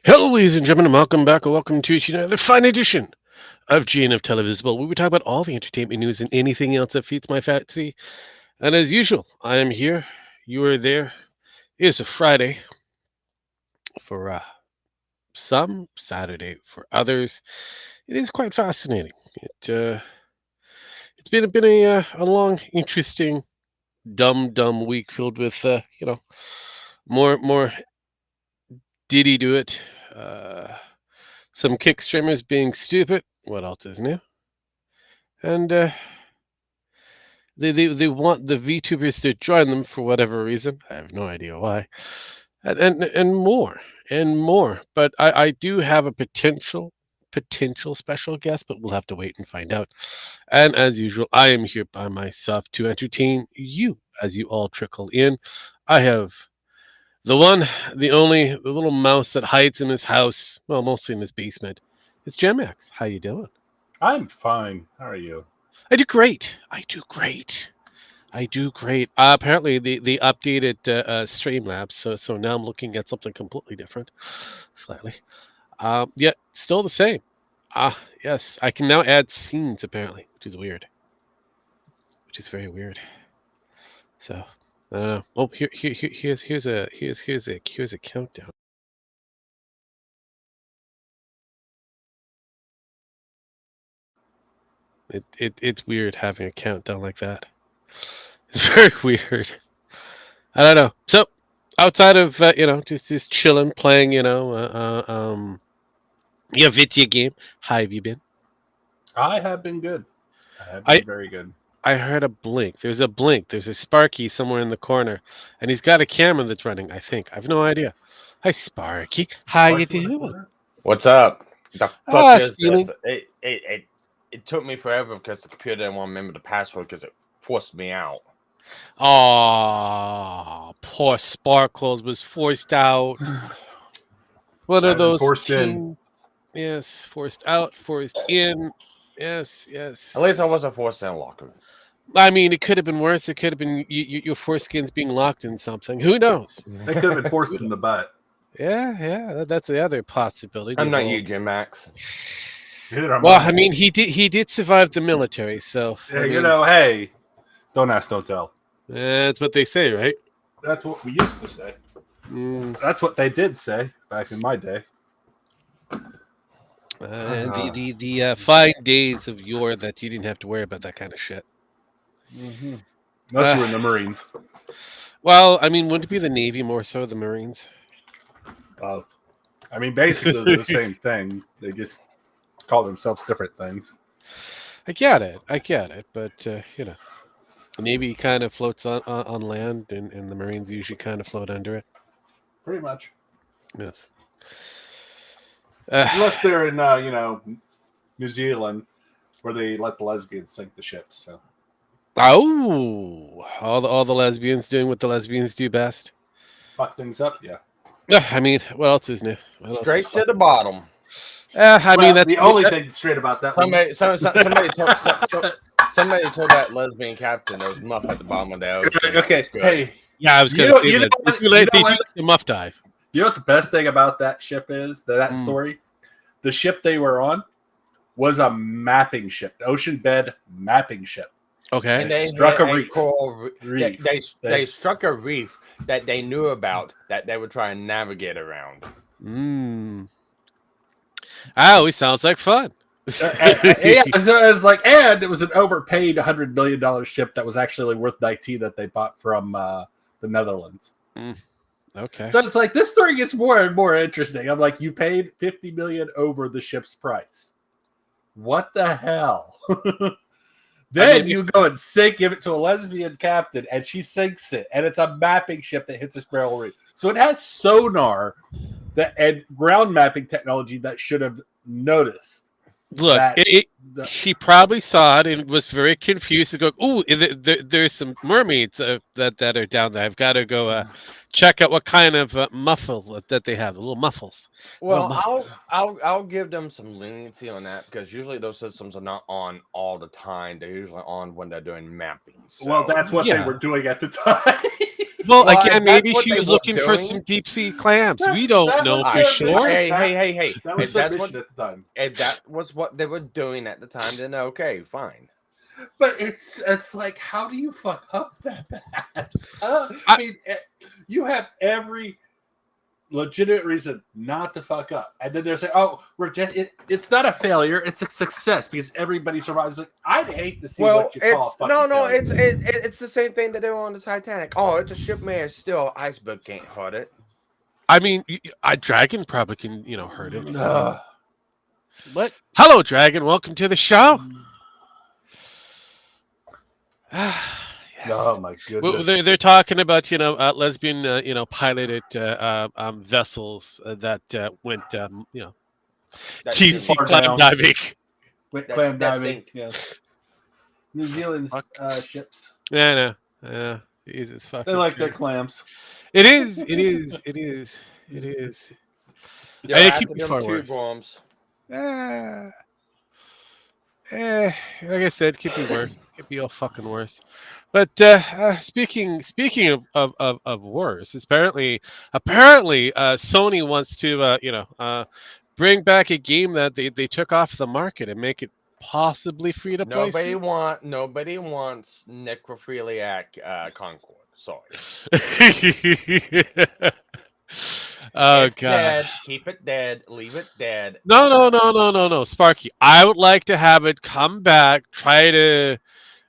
Hello, ladies and gentlemen, and welcome back, or welcome to another fine edition of GNF Televisable, where we talk about all the entertainment news and anything else that feeds my fancy. And as usual, I am here. You are there. It is a Friday for some, Saturday for others. It is quite fascinating. It's been a long, interesting, dumb week filled with more Diddy do it. Some kick streamers being stupid. What else is new? And they want the VTubers to join them for whatever reason. I have no idea why. And more and more. But I do have a potential special guest, but we'll have to wait and find out. And as usual, I am here by myself to entertain you as you all trickle in. I have the one, the only, the little mouse that hides in his house, well, mostly in his basement. It's Gemax. How you doing? I'm fine. How are you? I do great. I do great. Apparently, they updated Streamlabs, so now I'm looking at something completely different, slightly. Yet still the same. Yes, I can now add scenes apparently, which is weird. Which is very weird. So I don't know. Oh, here's a countdown. It's weird having a countdown like that. It's very weird. I don't know. So outside of just chilling, playing, video game. How have you been? I have been good. I have I been very good. I heard a blink. There's a blink. There's a Sparky somewhere in the corner, and he's got a camera that's running. I think. I have no idea. Hi, Sparky. How you Sparky in the doing? corner? What's up? The Ah, fuck is stealing. this? It took me forever because the computer didn't want to remember the password because it forced me out. Oh, poor Sparkles was forced out. What are I've been those forced in. teens? Yes, forced out, forced in. Yes. At least I wasn't forced in a locker room. I mean, it could have been worse. It could have been your foreskins being locked in something. Who knows? They could have been forced in the butt. Yeah, that's the other possibility. I'm not you, Jim Max. Neither am Well, I mean, he did survive the military, so Yeah, I mean, hey, don't ask, don't tell. that's what they say, right? That's what we used to say. Mm, That's what they did say back in my day. and the fine days of yore that you didn't have to worry about that kind of shit. Mm-hmm. Unless you were in the Marines. Well, I mean, wouldn't it be the Navy more so the Marines? I mean, basically they're the same thing. They just call themselves different things. I get it, but the Navy kind of floats on land, and the Marines usually kind of float under it. Pretty much. Yes. Unless they're in, New Zealand, where they let the lesbians sink the ships. So. Oh, all the lesbians doing what the lesbians do best. Fuck things up, yeah. Yeah, I mean, what else is new? What else Straight is to the bottom. I mean, that's the only thing straight about that. Somebody told that lesbian captain there was muff at the bottom of the ocean. Okay, hey. Yeah, I was going to say that. They do like the muff dive. You know what the best thing about that ship is? That story? The ship they were on was a mapping ship, ocean bed mapping ship. Okay. And they struck a reef. They struck a reef that they knew about that they would try and navigate around. Always sounds like fun. Yeah, so it was like, and it was an overpaid $100 million ship that was actually worth 19 that they bought from the Netherlands. Okay. So it's like this story gets more and more interesting. I'm like, you paid $50 million over the ship's price. What the hell? Then you go and give it to a lesbian captain, and she sinks it, and it's a mapping ship that hits a spiral reef. So it has sonar and ground mapping technology that should have noticed. Look, she probably saw it and was very confused to go, "Ooh, there's some mermaids that are down there. I've got to go check out what kind of muffle that they have, the little muffles." Well, I'll give them some leniency on that because usually those systems are not on all the time. They're usually on when they're doing mapping. So. Well, that's what they were doing at the time. Well, Well, again, if that's maybe what she they was were looking for some doing, deep sea clams. We That don't know was for their sure. mission. hey. That was If their that's mission what at the time. if that was what they were doing at the time, then okay, fine. But it's like, how do you fuck up that bad? I I- mean, you have every legitimate reason not to fuck up, and then they're saying, "Oh, we're just it's not a failure; it's a success because everybody survives." Like, I'd hate to see Well, what you call a it's fucking failure. it's the same thing that they were on the Titanic. Oh, it's a ship made still. Iceberg can't hurt it. I mean, a dragon probably can, hurt it. Ugh. What? Hello, dragon. Welcome to the show. Yes. Oh my Well, goodness! they're talking about lesbian piloted vessels that went That deep sink. sea Far clam down. diving. Clam That's diving, sink. yes. New Zealand Fuck. ships. Yeah, no, yeah, Jesus They fucking like their Christ. clams. It is. It is. It is. It is. They're It after could be them far tube worse. worms. Ah, like I said, could be worse. Could be all fucking worse. But speaking of worse, it's apparently Sony wants to bring back a game that they took off the market and make it possibly free to play. Nobody wants necrophiliac Concord. Sorry. Oh It's god. dead. Keep it dead. Leave it dead. No, Sparky. I would like to have it come back, try to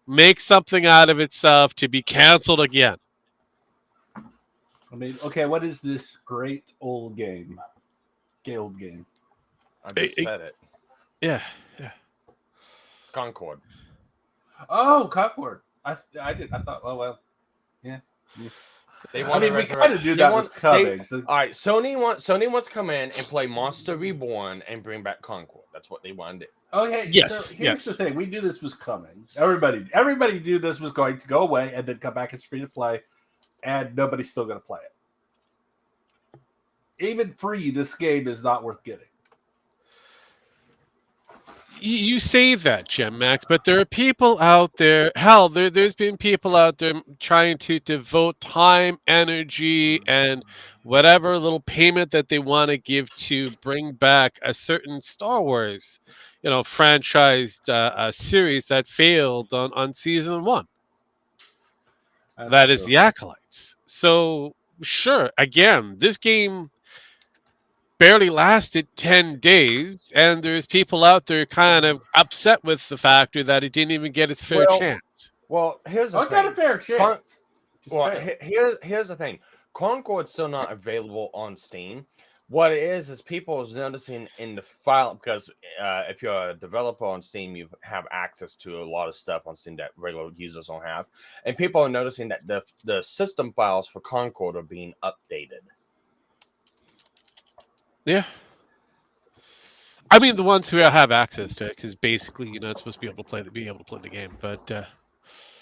make something out of itself to be canceled again. I mean, okay, what is this great old game? Gay old game. I just said it. Yeah. It's Concord. Oh, Concord. I thought. Oh well. Yeah. They I want mean, we kind of knew that was coming. All right, Sony wants to come in and play Monster Reborn and bring back Concord. That's what they want to do. Okay, Yes, so here's yes. the thing: we knew this was coming. Everybody knew this was going to go away and then come back as free to play, and nobody's still going to play it. Even free, this game is not worth getting. You say that, Gem Max, but there are people out there. Hell, there's been people out there trying to devote time, energy, and whatever little payment that they want to give to bring back a certain Star Wars, franchised series that failed on season 1. That is the Acolytes. So sure, again, this game barely lasted 10 days, and there's people out there kind of upset with the factor that it didn't even get its fair chance. Well, here's the I thing. got a fair chance. Here's the thing. Concord's still not available on Steam. What it is people is noticing in the file, because if you're a developer on Steam, you have access to a lot of stuff on Steam that regular users don't have, and people are noticing that the system files for Concord are being updated. Yeah. I mean, the ones who have access to it, because basically you're not supposed to be able to play the game. But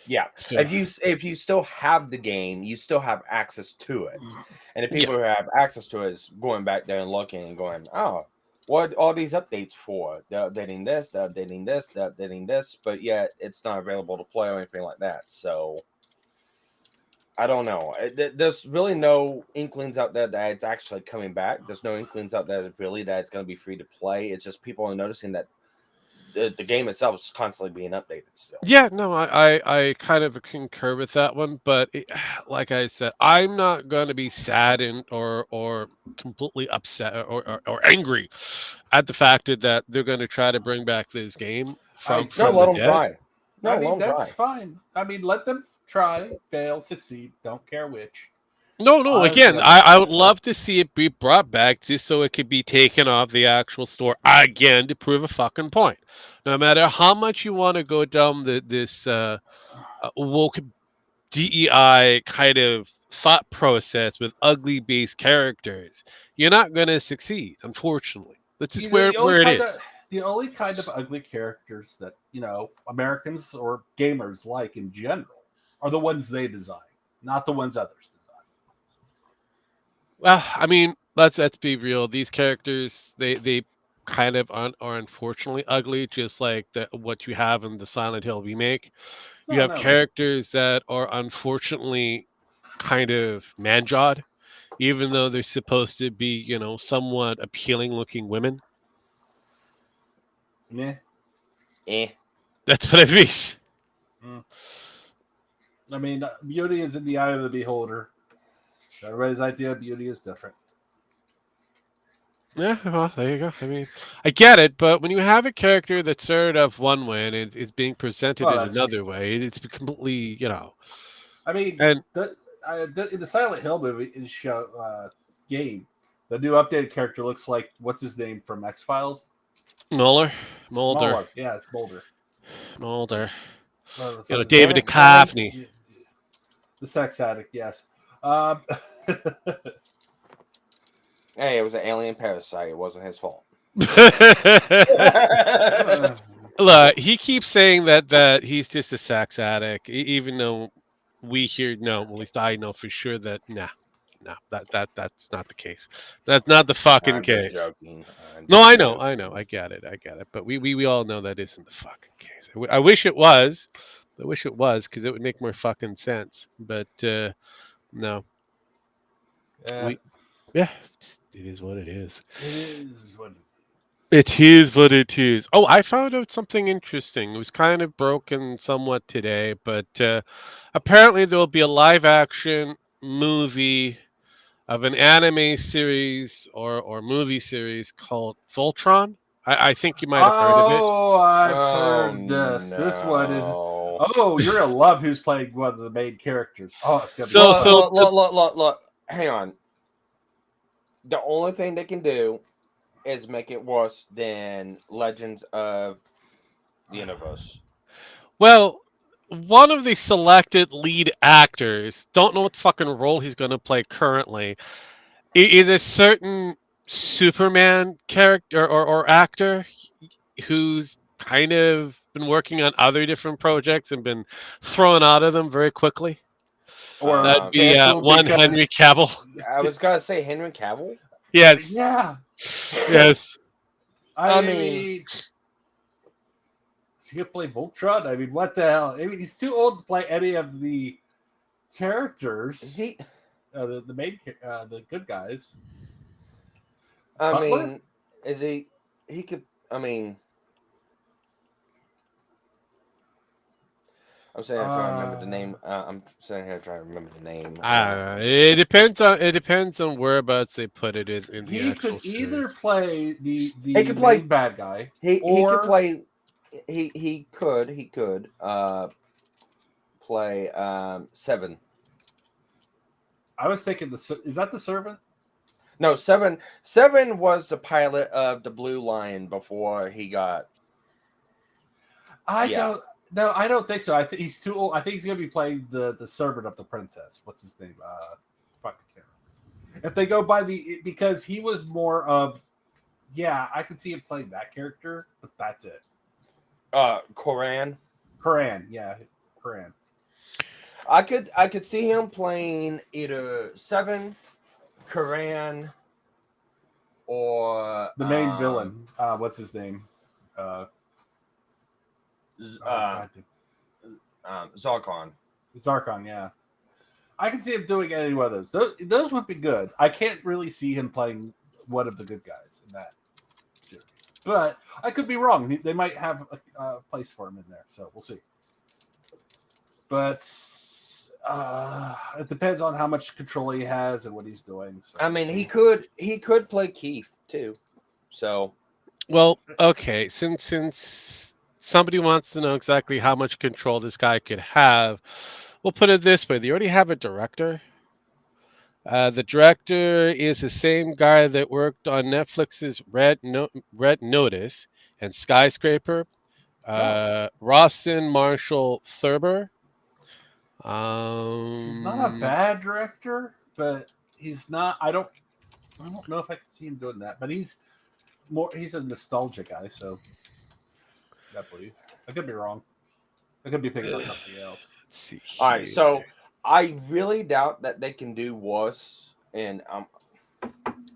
yeah, so, if you still have the game, you still have access to it, and the people who have access to it is going back there and looking and going, oh, what are all these updates for? They're updating this, they're updating this, they're updating this, but yet it's not available to play or anything like that. So I don't know. There's really no inklings out there that it's actually coming back. There's no inklings out there that it's going to be free to play. It's just people are noticing that the game itself is constantly being updated still. yeah, no, I kind of concur with that one. But like I said, I'm not going to be saddened or completely upset or angry at the fact that they're going to try to bring back this game from let the them dead. try. No, I mean, let them that's fine. I mean, let them try, fail, succeed. Don't care which. No. Honestly, Again, I would love to see it be brought back just so it could be taken off the actual store again to prove a fucking point. No matter how much you want to go down this woke DEI kind of thought process with ugly based characters, you're not going to succeed. Unfortunately, this is where it is. The only kind of ugly characters that Americans or gamers like in general are the ones they design, not the ones others design. Well, I mean, let's be real. These characters, they kind of are unfortunately ugly, just like what you have in the Silent Hill remake. You have No. characters that are unfortunately kind of man-jawed, even though they're supposed to be, somewhat appealing-looking women. Yeah. That's what I mean. Mm. I mean, beauty is in the eye of the beholder. Everybody's idea of beauty is different. Yeah, well, there you go. I mean, I get it, but when you have a character that started off one way and it's being presented in another way, it's completely, I mean, and in the Silent Hill movie game, the new updated character looks like what's his name from X Files? Mulder. Yeah, it's Mulder. David Duchovny. The sex addict, yes. Um, Hey, it was an alien parasite. It wasn't his fault. Look, he keeps saying that he's just a sex addict, even though we here know, at least I know for sure that that's not the case. That's not the fucking I'm case. just joking. No, I know, I get it, but we all know that isn't the fucking case. I wish it was. I wish it was because it would make more fucking sense. But no, yeah, it is what it is. it is what It is what it is. Oh, I found out something interesting. It was kind of broken somewhat today, but apparently there will be a live action movie of an anime series or movie series called Voltron. I think you might have heard of it. Oh, I've heard this. No. This one is. Oh, you're gonna love who's playing one of the main characters. Oh, it's gonna be. Look. Hang on. The only thing they can do is make it worse than Legends of the Universe. Well, one of the selected lead actors, don't know what fucking role he's going to play currently, is a certain Superman character or actor who's kind of been working on other different projects and been thrown out of them very quickly. Or that'd be one Henry Cavill. I was gonna say Henry Cavill. Yes. Yeah. Yes. I mean, is he gonna play Voltron? I mean, what the hell? I mean, he's too old to play any of the characters. Is he? The main, the good guys. I Butler? mean, is he? He could. I mean, I'm sitting here trying to remember the name. I'm sitting here trying to remember the name. It depends on whereabouts they put it in the He actual could series. either play the He could play bad guy. He could play. He could play 7. I was thinking is that the servant? No, 7 was the pilot of the Blue Lion before he got. I don't think so. I think he's too old. I think he's gonna be playing the servant of the princess. What's his name? If they go by because he was more of, I can see him playing that character, but that's it. Koran. Yeah, Koran. I could see him playing either 7, Koran, or the main villain. What's his name? Zarkon. Zarkon, yeah. I can see him doing any one of those. Those would be good. I can't really see him playing one of the good guys in that series. But I could be wrong. They might have a place for him in there, so we'll see. But it depends on how much control he has and what he's doing. So I mean, he could play Keith too. So, well, okay. Since somebody wants to know exactly how much control this guy could have, we'll put it this way: they already have a director. The director is the same guy that worked on Netflix's Red Notice and Skyscraper. Rawson Marshall Thurber. He's not a bad director, but he's not. I don't know if I can see him doing that. But he's a nostalgia guy, so I believe. I could be wrong. I could be thinking about something else. All right, so I really doubt that they can do worse, and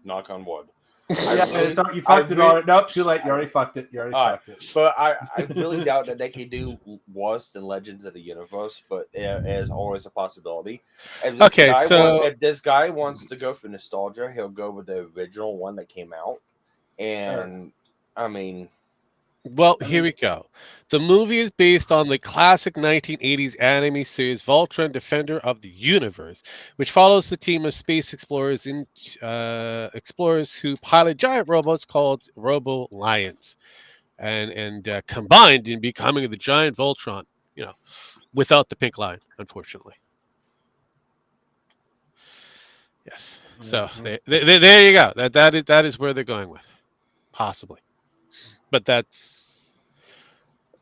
knock on wood. You fucked it already. Nope, too late. You already fucked it. Fucked it. But I really doubt that they could do worse than Legends of the Universe, but it is always a possibility. If this guy wants to go for nostalgia, he'll go with the original one that came out. And I mean, here we go. The movie is based on the classic 1980s anime series Voltron Defender of the Universe, which follows the team of space explorers who pilot giant robots called Robo Lions, and combined in becoming the giant Voltron. Without the pink line, unfortunately. Yes. So there you go. That is where they're going with, possibly. But that's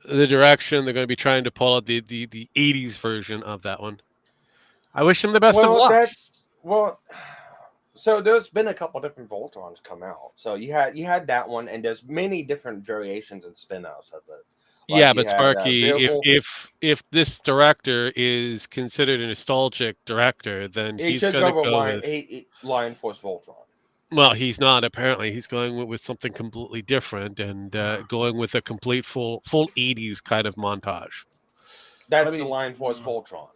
the direction they're going to be trying to pull out the 80s version of that one. I wish them the best of luck. So there's been a couple different Voltrons come out. So you had that one, and there's many different variations and spin-offs of it. But Sparky, if this director is considered a nostalgic director, then he's going to go with Lion Force Voltron. Well, he's not. Apparently, he's going with something completely different and going with a complete full 80s kind of montage. That's the Lion Force Voltron.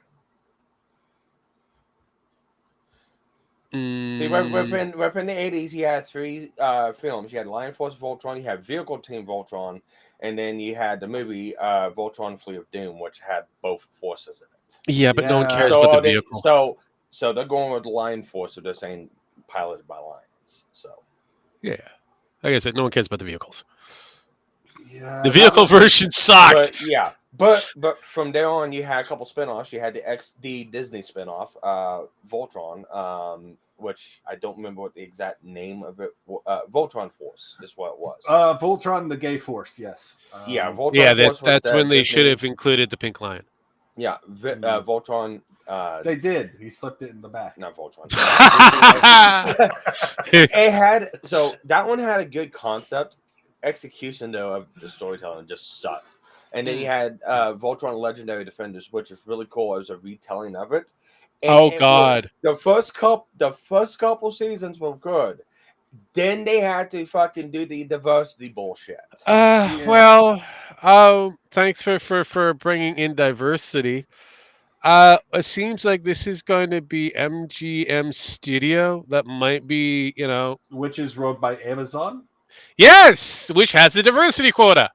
See, within the 80s, you had three films. You had Lion Force Voltron, you had Vehicle Team Voltron, and then you had the movie Voltron Fleet of Doom, which had both forces in it. Yeah, but no one cares about the vehicle. So they're going with Lion Force, so they're saying piloted by lions. So, yeah, like I said, no one cares about the vehicles. Yeah, the vehicle version sucked. But from there on, you had a couple spinoffs. You had the XD Disney spinoff, Voltron, which I don't remember what the exact name of it. Voltron Force is what it was. Voltron the Gay Force, yes. Voltron Force. That's when they should have included the pink lion. Yeah, Voltron. They did. He slipped it in the back. Not Voltron. That one had a good concept. Execution though of the storytelling just sucked. And then you had Voltron Legendary Defenders, which is really cool. It was a retelling of it. And God! The first couple seasons were good. Then they had to fucking do the diversity bullshit. Thanks for bringing in diversity. It seems like this is going to be MGM Studio. That might be, which is run by Amazon. Yes, which has the diversity quota.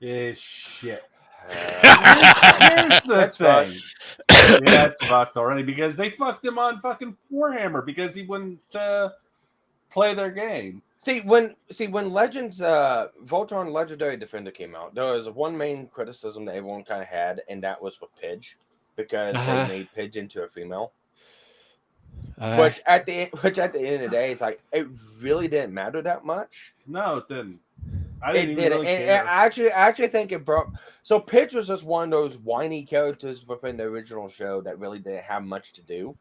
Shit. Here's the thing. That's fucked already because they fucked him on fucking Warhammer because he wouldn't play their game. When Legends Voltron Legendary Defender came out, there was one main criticism that everyone kind of had, and that was with Pidge because they made Pidge into a female. Which at the end of the day, it's like it really didn't matter that much. No, it didn't. I actually think it broke. So Pidge was just one of those whiny characters within the original show that really didn't have much to do.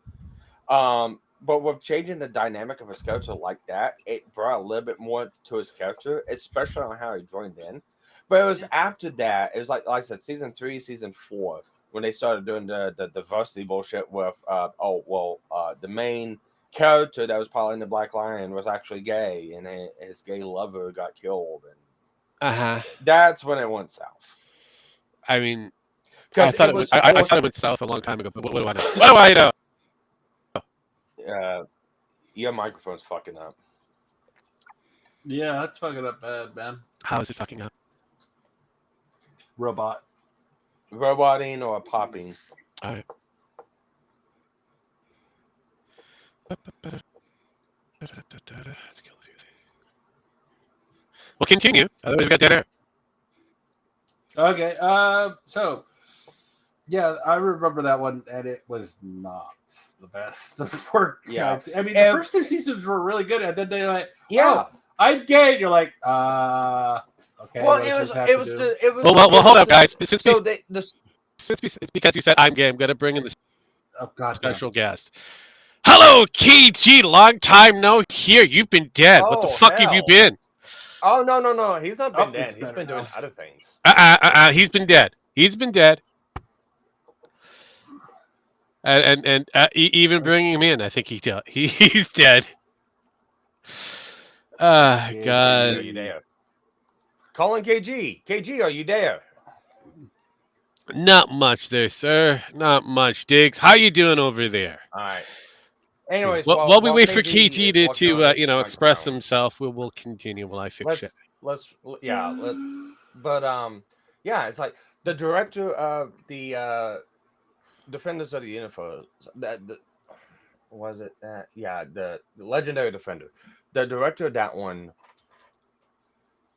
But with changing the dynamic of his character like that, it brought a little bit more to his character, especially on how he joined in. But it was after that, it was like I said, season 3, season 4, when they started doing the diversity bullshit with the main character that was piloting the Black Lion was actually gay, and his gay lover got killed, and that's when it went south. I mean, I thought it went south a long time ago, but what do I know? What do I know? Your microphone's fucking up. Yeah, that's fucking up bad, man. How is it fucking up? Roboting or popping. All right. We'll continue. Otherwise, we got dead air. Okay. So, yeah, I remember that one, and it was not the best of work. Yeah. I mean, the first 2 seasons were really good, and then they I'm gay. And you're like, okay. Well, it was. Well, hold up, guys. It's because you said I'm gay, I'm gonna bring in the special guest. Hello, KG. Long time no hear. You've been dead. What the fuck have you been? Oh no. He's not been dead. He's been doing other things. He's been dead. He's been dead. And even bringing him in, I think he's dead. Ah, KG, God. are you there? Calling KG. KG, are you there? Not much there, sir. Not much, Diggs. How you doing over there? All right. See, Anyways, while we while wait for KG KG is working on to his express microphone, himself, we'll continue while I fix shit. let's yeah, but yeah, it's like the director of the Defenders of the Universe. Was it that? Yeah, the Legendary Defender. The director of that one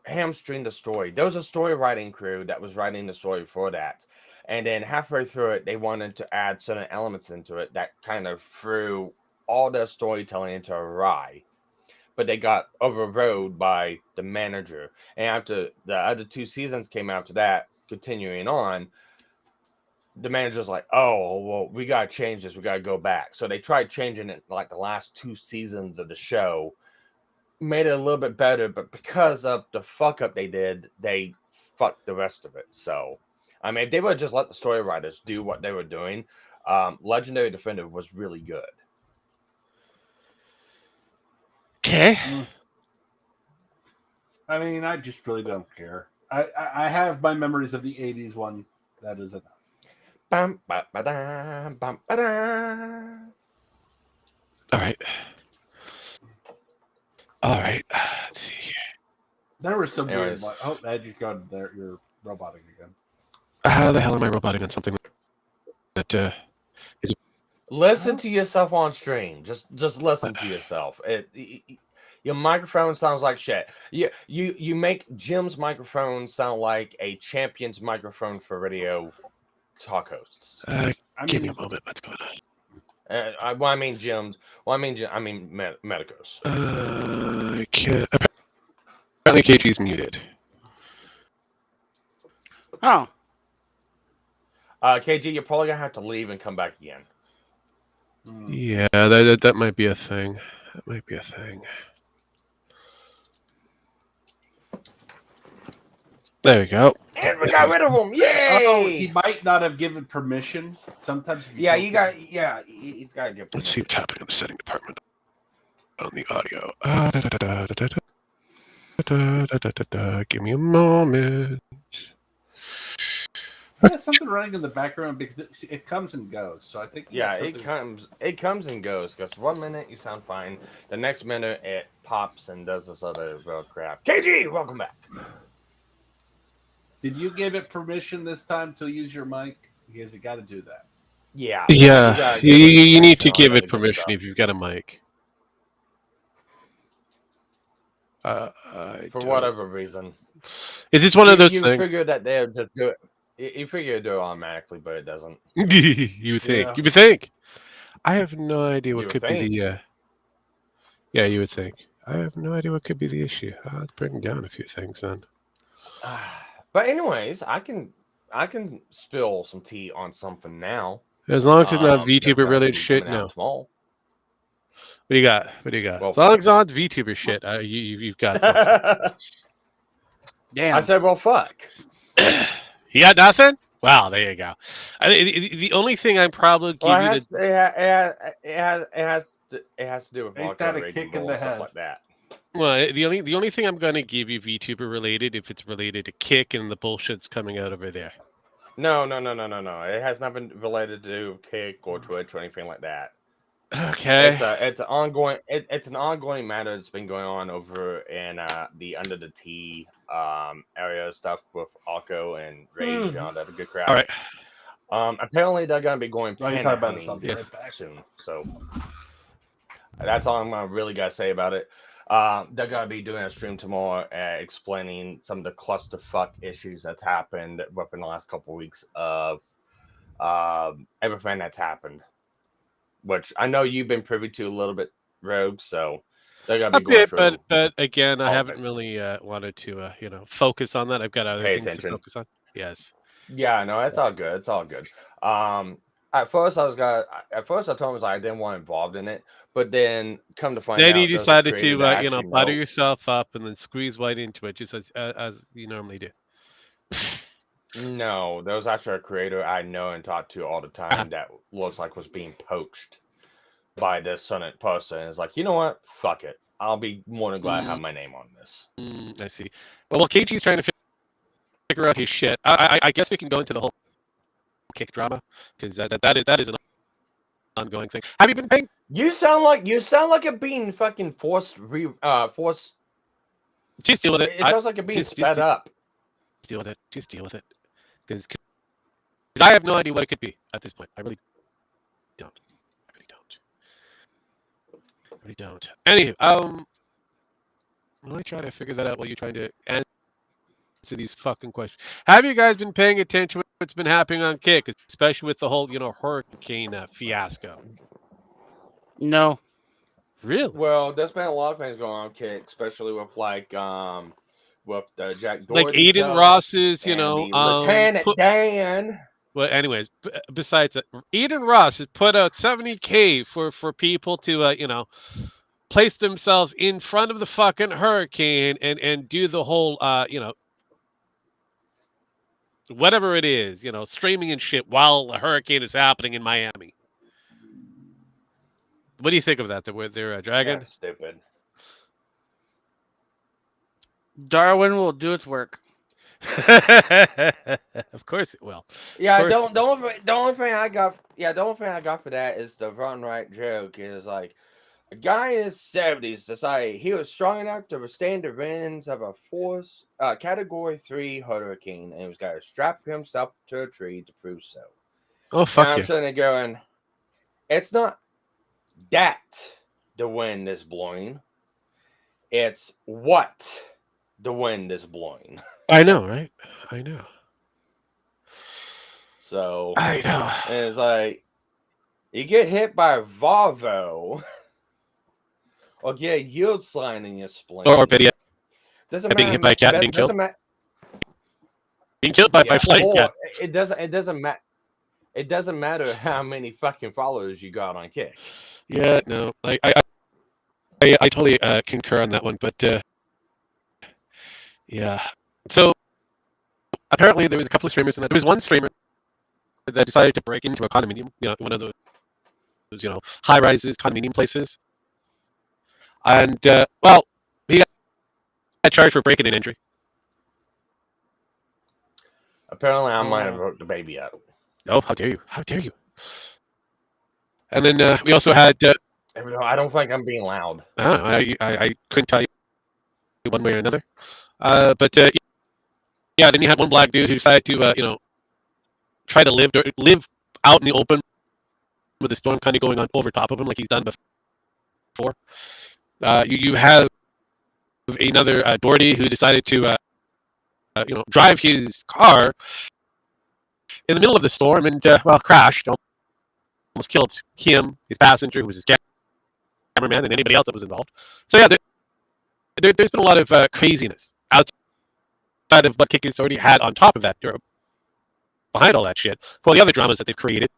hamstringed the story. There was a story writing crew that was writing the story for that. And then halfway through it, they wanted to add certain elements into it that kind of threw all their storytelling into a rye. But they got overrode by the manager. And after the other 2 seasons came after that, continuing on, the manager's like, oh, well, we got to change this. We got to go back. So they tried changing it like the last 2 seasons of the show, made it a little bit better, but because of the fuck up they did, they fucked the rest of it. So, I mean, if they would just let the story writers do what they were doing, Legendary Defender was really good. Okay. I mean, I just really don't care. I have my memories of the 80s one. That is enough. Bum, ba, ba, da, bum, ba, da. All right. All right. Let's see here. There was some Anyways. weird. Oh, that you got there. You're roboting again. How the hell am I roboting on something that Listen to yourself on stream. Just listen to yourself. Your microphone sounds like shit. You make Jim's microphone sound like a champion's microphone for radio talk hosts. give me a moment. What's going on? I mean Jim's. Well, I mean Medicos. I can't. Apparently, KG's muted. Oh, KG, you're probably gonna have to leave and come back again. Yeah, that might be a thing. That might be a thing. There we go. And we got rid of him. Yay! Oh, he might not have given permission. Sometimes. He's got to give. Let's see what's happening in the setting department on the audio. Give me a moment. There's something running in the background because it comes and goes. So I think it comes and goes. Because 1 minute you sound fine, the next minute it pops and does this other real crap. KG, welcome back. Did you give it permission this time to use your mic? Because you got to do that. Yeah. Yeah. You need to give it permission if you've got a mic. For whatever reason. Is this one of those you things? figure that they'll just do it. You figure it do it automatically, but it doesn't. You would think. Yeah. You would think. I have no idea what You would could be the. Yeah, you would think. I have no idea what could be the issue. Let's bring down a few things then. But anyways, I can spill some tea on something now. As long as it's not that's VTuber gonna related be shit, coming out no. tomorrow. What do you got? What do you got? Well, As long as it's not VTuber shit, you've got something. damn. I said, well, fuck. You got nothing? Wow, there you go. The only thing I'm probably give Well, you it has to do with Ain't vodka, that a Raging kick in Bull, the and stuff head? like that. well, the only thing I'm gonna give you VTuber related if it's related to Kick and the bullshit's coming out over there. No. It has not been related to Kick or Twitch or anything like that. Okay. It's an ongoing it's an ongoing matter that's been going on over in the Under the Tea area stuff with Alco and Rage and all that good crap. All right. Apparently they're gonna be going Well, you panda talk about hunting something right back. soon. So that's all I'm gonna really gotta say about it. They're gonna be doing a stream tomorrow explaining some of the clusterfuck issues that's happened within the last couple of weeks of everything that's happened. Which I know you've been privy to a little bit, Rogue. So they're gonna be going through. But again, I all of haven't it. really wanted to focus on that. I've got other Pay things attention. to focus on. Yes. Yeah, no, it's all good. It's all good. At first I told him I was like I didn't want involved in it, but then come to find out, Then you there's a decided creator to that actually butter knows- yourself up and then squeeze right into it, just as you normally do. No, there was actually a creator I know and talk to all the time that looks like was being poached by this certain person. It's like, you know what? Fuck it. I'll be more than glad to have my name on this. I see. Well, KG's trying to figure out his shit. I guess we can go into the whole kick drama because that is an ongoing thing. Have you been paying? You sound like you're being fucking forced. Just deal with it. It sounds like you're being sped up. Deal with it. Just deal with it. Because I have no idea what it could be at this point. I really don't. I really don't. Anywho, let me try to figure that out while you're trying to answer these fucking questions. Have you guys been paying attention to what's been happening on Kick, especially with the whole, hurricane fiasco? No. Really? Well, there's been a lot of things going on, Kick, especially with with the Jack Doherty Like Aiden stuff Ross's, and the Lieutenant Dan. Well, anyways, besides that, Eden Ross has put out $70K for people to, place themselves in front of the fucking hurricane and do the whole, whatever it is, streaming and shit while a hurricane is happening in Miami. What do you think of that? They're dragging? That's stupid. Darwin will do its work. Of course it will. Yeah, the only thing I got for that is the run right joke is like a guy in his 70s decided he was strong enough to withstand the winds of a Category 3 hurricane, and he was got to strap himself to a tree to prove so. Oh fuck I'm yeah. sitting there going, it's not that the wind is blowing, it's what the wind is blowing. I know, right? I know. So I know. and it's like you get hit by a Volvo or get a yield sign in your spleen. Or better yet, doesn't being hit by a cat and being killed. Being killed by flight. Or Yeah. It doesn't matter how many fucking followers you got on Kick. Yeah, no. I totally concur on that one, but yeah. So apparently there was a couple of streamers, and there was one streamer that decided to break into a condominium, one of those high rises condominium places, and he got charged for breaking and entry. Apparently, I might have hooked the baby up. Oh, how dare you! How dare you! And then we also had. I don't think I'm being loud. I couldn't tell you one way or another. But yeah, then you had one black dude who decided to try to live out in the open with the storm kind of going on over top of him like he's done before. You have another Doherty who decided to drive his car in the middle of the storm and crashed, almost killed him, his passenger, who was his cameraman, and anybody else that was involved. So yeah, there's been a lot of craziness outside of what Kick has already had on top of that, behind all that shit, for all the other dramas that they've created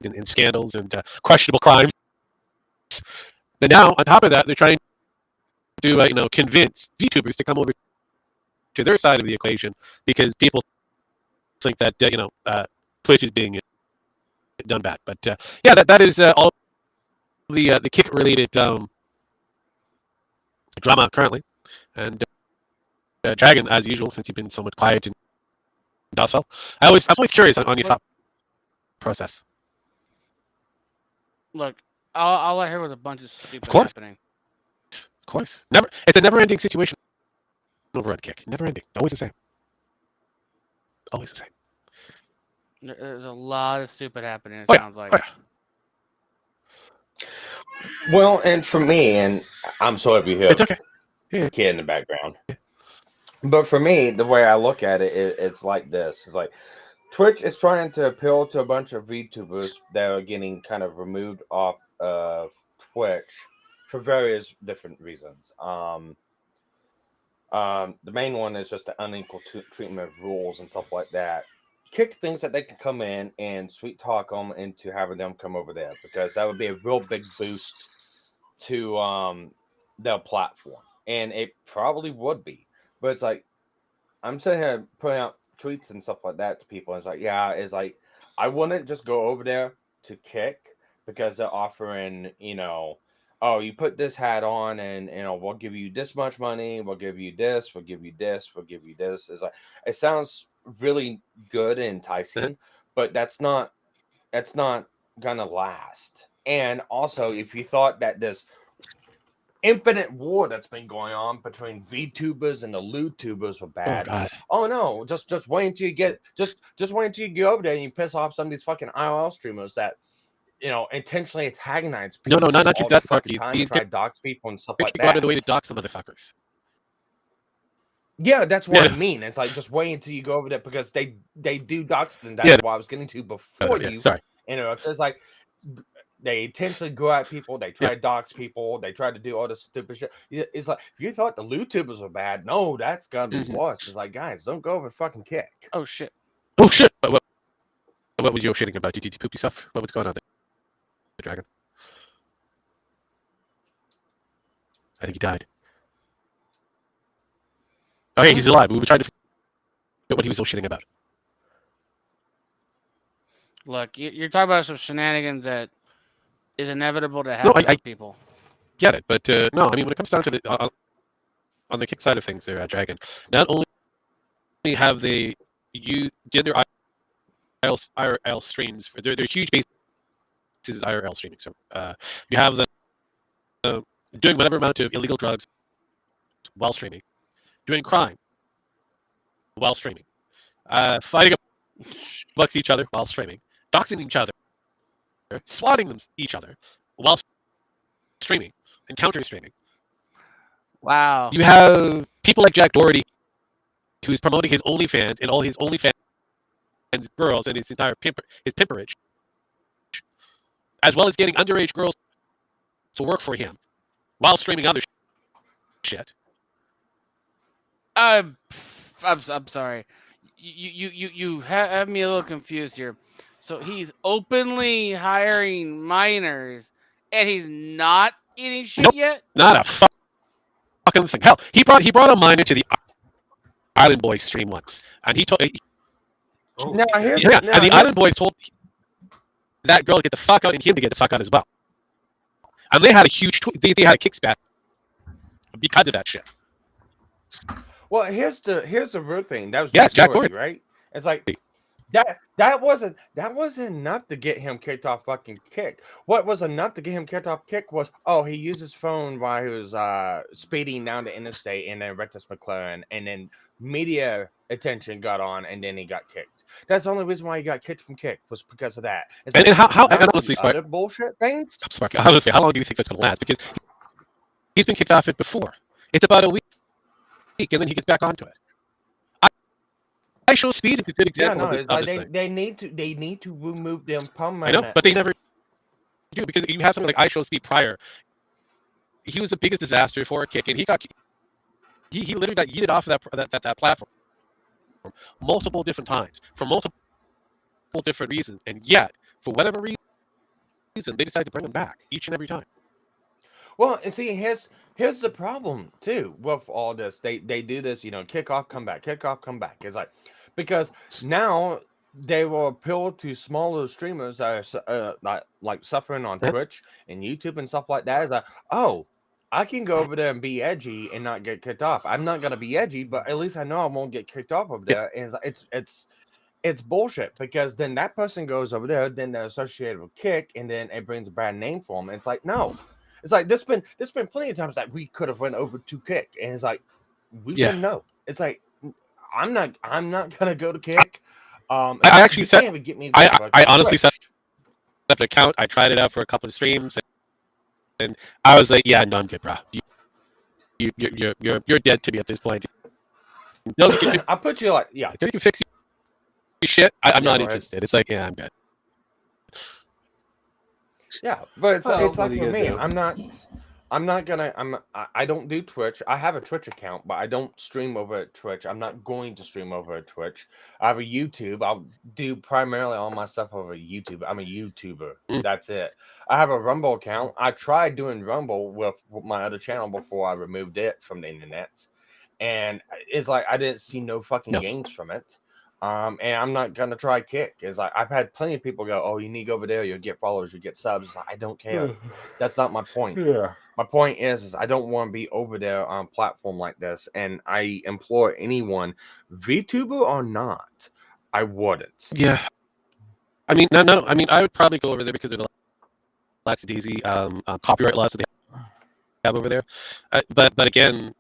in scandals and questionable crimes. And now, on top of that, they're trying to convince VTubers to come over to their side of the equation because people think that Twitch is being done bad. But yeah, that is all the Kick related drama currently. And Dragon, as usual, since you've been somewhat quiet and docile, I'm always curious on your thought process. Look, all I heard was a bunch of stupid course. happening. Of course, it's a never-ending situation over at Kick. Never-ending, always the same. Always the same. There's a lot of stupid happening. It Oh, sounds like. Oh, yeah. Well, and for me, and I'm sorry if you hear It's okay. a kid in the background. But for me, the way I look at it, it's like this. It's like Twitch is trying to appeal to a bunch of VTubers that are getting kind of removed off of Twitch for various different reasons. The main one is just the unequal treatment of rules and stuff like that. Kick thinks that they can come in and sweet talk them into having them come over there because that would be a real big boost to their platform, and it probably would be. But it's like I'm sitting here putting out tweets and stuff like that to people. And it's like I wouldn't just go over there to Kick because they're offering oh, you put this hat on, and we'll give you this much money. We'll give you this. We'll give you this. We'll give you this. It's like it sounds really good and enticing, but that's not gonna last. And also, if you thought that this infinite war that's been going on between VTubers and the LootTubers were bad. God. Oh no, just wait until you get just wait until you go over there and you piss off some of these fucking IRL streamers that intentionally antagonize No, people. not just that part. Fucking time to try to dox people and stuff like Go out that. of the way to dox the motherfuckers. Yeah, that's what Yeah. I mean. It's like just wait until you go over there because they do dox them. That's what I was getting to before you. Sorry. It's like they intentionally go at people. They try to dox people. They try to do all this stupid shit. It's like if you thought the LootTubers were bad, no, that's gonna be worse. It's like, guys, don't go over fucking kick. Oh shit. Oh shit. What was you shitting about? Did you poop yourself? What was going on there, the dragon? I think he died. Oh, hey, he's alive. We were trying to figure out what he was so shitting about. Look, you're talking about some shenanigans that is inevitable to happen to people. Get it, but no, I mean, when it comes down to the on the kick side of things, there, Dragon, not only have they did their IRL streams for their huge bases IRL streaming. So you have them doing whatever amount of illegal drugs while streaming, doing crime while streaming, fighting amongst each other while streaming, doxing each other, swatting each other while streaming and counter streaming. Wow. You have people like Jack Doherty, who's promoting his OnlyFans and all his OnlyFans girls and his entire pimperage, as well as getting underage girls to work for him while streaming other shit. I'm sorry. You have me a little confused here. So he's openly hiring minors, and he's not eating shit yet. Not a fucking thing. Hell, he brought a minor to the Island Boys stream once, and he told. And the Island Boys told that girl to get the fuck out and him to get the fuck out as well. And they had a huge they had a kickback because of that shit. Well, here's the real thing. That was Jack Doherty, Doherty, right? It's like that wasn't enough to get him kicked off fucking Kick. What was enough to get him kicked off Kick was he used his phone while he was speeding down the interstate and then wrecked his McLaren, and then media attention got on, and then he got kicked. That's the only reason why he got kicked from Kick was because of that. It's and how honestly, other bullshit things. Honestly, how long do you think that's gonna last? Because he's been kicked off it before. It's about a week, and then he gets back onto it. I show speed is a good example. Yeah, no, of it's this like they need to remove them permanently. I know, but they never do, because you have something like I show speed prior. He was the biggest disaster for a Kick, and he literally got yeeted off of that platform multiple different times for multiple different reasons, and yet for whatever reason they decided to bring him back each and every time. Well, and see, here's the problem too with all this. They do this, kick off, come back, kick off, come back. It's like because now they will appeal to smaller streamers that are like suffering on Twitch and YouTube and stuff like that. It's like, oh, I can go over there and be edgy and not get kicked off. I'm not gonna be edgy, but at least I know I won't get kicked off over there. And it's bullshit, because then that person goes over there, then they're associated with Kick, and then it brings a bad name for them. It's like, no. It's like there's been plenty of times that we could have went over to Kick, and it's like we said no. It's like I'm not gonna go to Kick. I actually said I honestly set up an account. I tried it out for a couple of streams, and I was like, yeah, no, I'm good, bro. You're dead to me at this point. No, I put you like, yeah. If you can fix your shit, I'm not interested. It's like, yeah, I'm good. Yeah, but it's like for me. I don't do Twitch. I have a Twitch account, but I don't stream over at Twitch. I'm not going to stream over at Twitch. I have a YouTube. I'll do primarily all my stuff over YouTube. I'm a YouTuber. That's it. I have a Rumble account. I tried doing Rumble with my other channel before I removed it from the internet, and it's like I didn't see no fucking gains from it. And I'm not gonna try Kick. Is I've had plenty of people go, "Oh, you need to go over there. You'll get followers. You get subs." It's like, I don't care. That's not my point. Yeah. My point is I don't want to be over there on a platform like this. And I implore anyone, VTuber or not, I wouldn't. Yeah. I mean, no. I mean, I would probably go over there because of the lackadaisy copyright laws that they have over there. But again,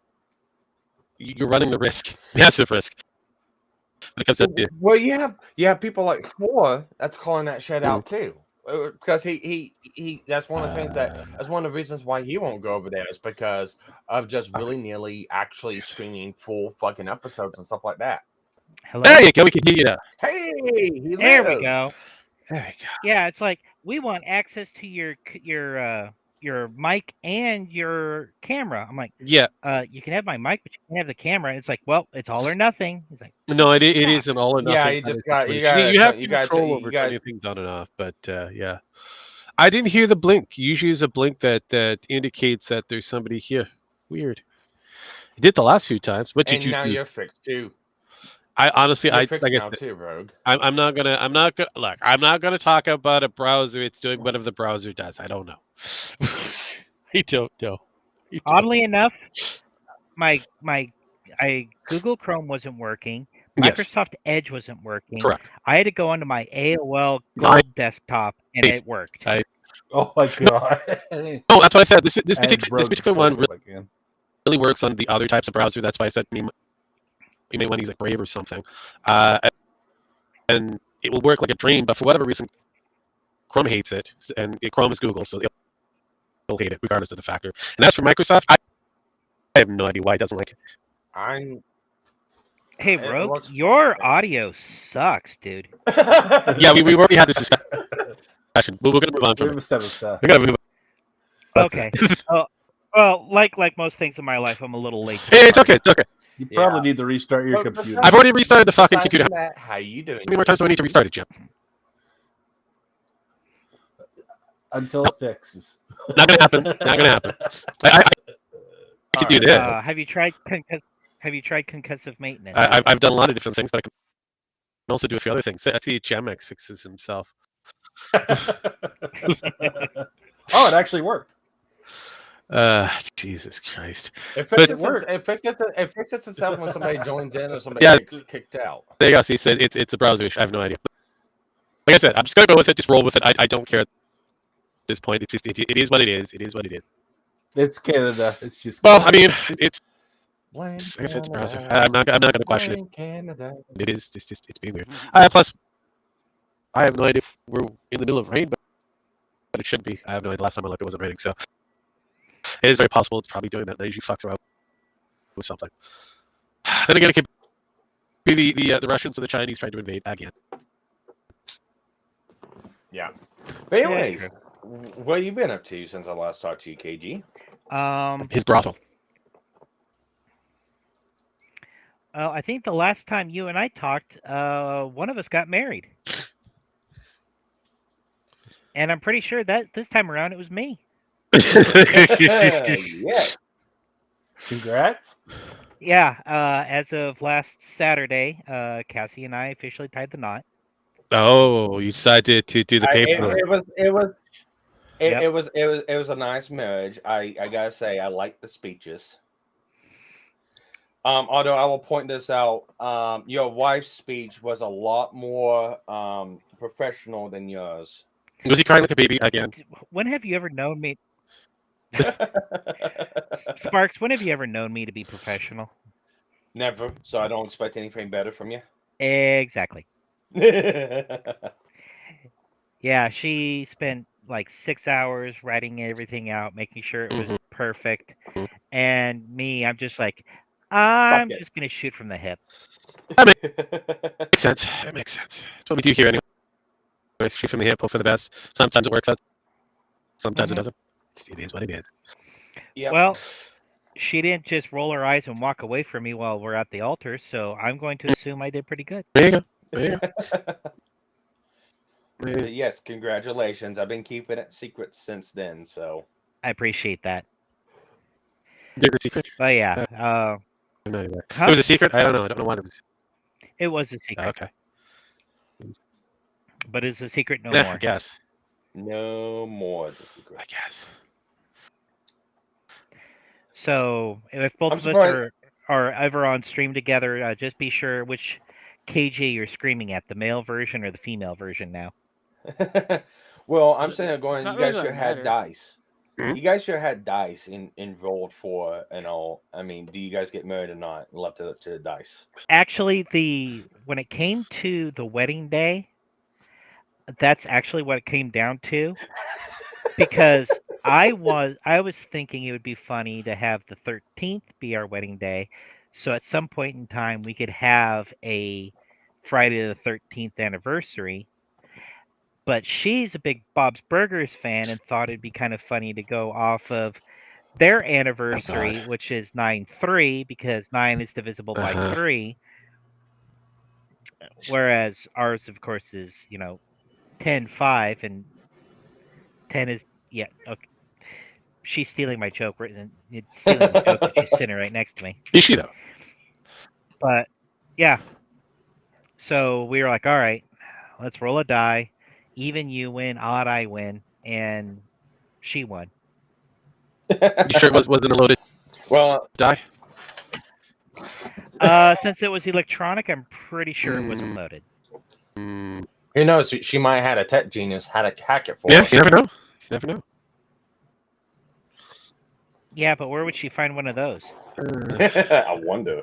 you're running the risk, massive risk. When it comes to Well, you have people like Four that's calling that shit out too, because he that's one of the things that's one of the reasons why he won't go over there is because of just willy-nilly actually streaming full fucking episodes and stuff like that. Hello? There you go. We can hear you now. Hey, he There we lived. go. There we go. Yeah, it's like we want access to your mic and your camera. I'm like, Yeah. you can have my mic, but you can have the camera. It's like, well, it's all or nothing. He's like, No, it isn't all or nothing. Yeah, you just got you have you control over turning things on and off. But yeah, I didn't hear the blink. Usually, there's a blink that indicates that there's somebody here. Weird. You did the last few times. What did and you now do? you're fixed too. I honestly, You're I fixed like I now said, too, Rogue. I'm not gonna look. I'm not gonna talk about a browser. It's doing whatever the browser does. I don't know. I don't know. oddly enough, my Google Chrome wasn't working. Yes. Microsoft Edge wasn't working. Correct. I had to go onto my AOL Nice. Gold desktop, and it worked. Oh my god. Oh, that's what I said. This And particular one broke again. really works on the other types of browser. That's why I said you may want to use like Brave or something, and it will work like a dream. But for whatever reason, Chrome hates it, and Chrome is Google, so they'll hate it regardless of the factor. And as for Microsoft, I have no idea why it doesn't like it. Hey, It Rogue, works- your audio sucks, dude. Yeah, we already had this discussion. We're gonna move on from it. Step of stuff. We gotta move on. Okay. Well, like most things in my life, I'm a little late. Hey, it's okay. It's okay. You probably Yeah. need to restart your But computer. I've already restarted the fucking Aside computer. from that, how you doing? How many more times do I need to restart it, Jim? Until it fixes. Not gonna happen. Not gonna happen. I can do that. Have you tried concussive maintenance? I've done a lot of different things, but I can also do a few other things. I see Gemex fixes himself. Oh, it actually worked. Jesus Christ. It But- fixes itself when somebody joins in or somebody Yeah. gets kicked out. There you go. See, said it's a browser issue. I have no idea. Like I said, I'm just gonna go with it. Just roll with it. I don't care at this point. It's just it is what it is. It is what it is. It's Canada. It's just. Well, I mean, it's Blame like I said, it's a browser. Canada, I'm not gonna question it. blame Canada. It is it's just it's being weird. Plus, I have no idea if we're in the middle of rain, but it should be. I have no idea. Last time I looked, it wasn't raining, so it is very possible it's probably doing that. They usually fucks around with something. Then again, it could be the Russians or the Chinese trying to invade again. Yeah. But anyways, what have you been up to since I last talked to you, KG? His brothel. Well, I think the last time you and I talked, one of us got married, and I'm pretty sure that this time around it was me. Yeah. Congrats. Yeah. As of last Saturday, Cassie and I officially tied the knot. Oh, you decided to do the paperwork. It was a nice marriage. I gotta say, I like the speeches. Although I will point this out, your wife's speech was a lot more professional than yours. Was he crying like a baby again? When have you ever known me, Sparks? When have you ever known me to be professional? Never. So I don't expect anything better from you. Exactly. Yeah, she spent like 6 hours writing everything out, making sure it was perfect. And me, I'm just like, I'm just gonna shoot from the hip. Makes sense. That makes sense. That's what we do here anyway. Shoot from the hip, hope for the best. Sometimes it works out. Sometimes it doesn't. It is what it is. Yep. Well, she didn't just roll her eyes and walk away from me while we're at the altar, so I'm going to assume I did pretty good. There you go. There you go. Yes, congratulations. I've been keeping it secret since then, so I appreciate that. Bigger secret? But yeah, No, it was a secret? I don't know. I don't know what it was. It was a secret, Okay. but it's a secret no Yeah, more. I guess. No more. It's a secret. I guess. So if both I'm of us surprised. are ever on stream together, just be sure which KJ you're screaming at, the male version or the female version now. Well, I'm saying It's going. not You really guys should gonna have had matter. dice. Mhm. You guys should have had dice enrolled for I mean, do you guys get married or not? Left it up to the dice. Actually, when it came to the wedding day, that's actually what it came down to because I was thinking it would be funny to have the 13th be our wedding day. So at some point in time we could have a Friday the 13th anniversary. But she's a big Bob's Burgers fan and thought it'd be kind of funny to go off of their Oh anniversary, God. which is 9/3, because 9 is divisible by Uh-huh. 3, whereas ours, of course, is 10/5, and 10 is yeah. Okay, she's stealing my joke. Stealing the joke that she's sitting right next to me. Is she though? But yeah, so we were like, all right, let's roll a die. Even you win, odd I win, and she won. You sure it wasn't a loaded Well, die? Since it was electronic, I'm pretty sure it wasn't Mm, loaded. mm. who knows? She might have had a tech genius how to hack it for Yeah, us. you never know. You never know. Yeah, but where would she find one of those? I wonder.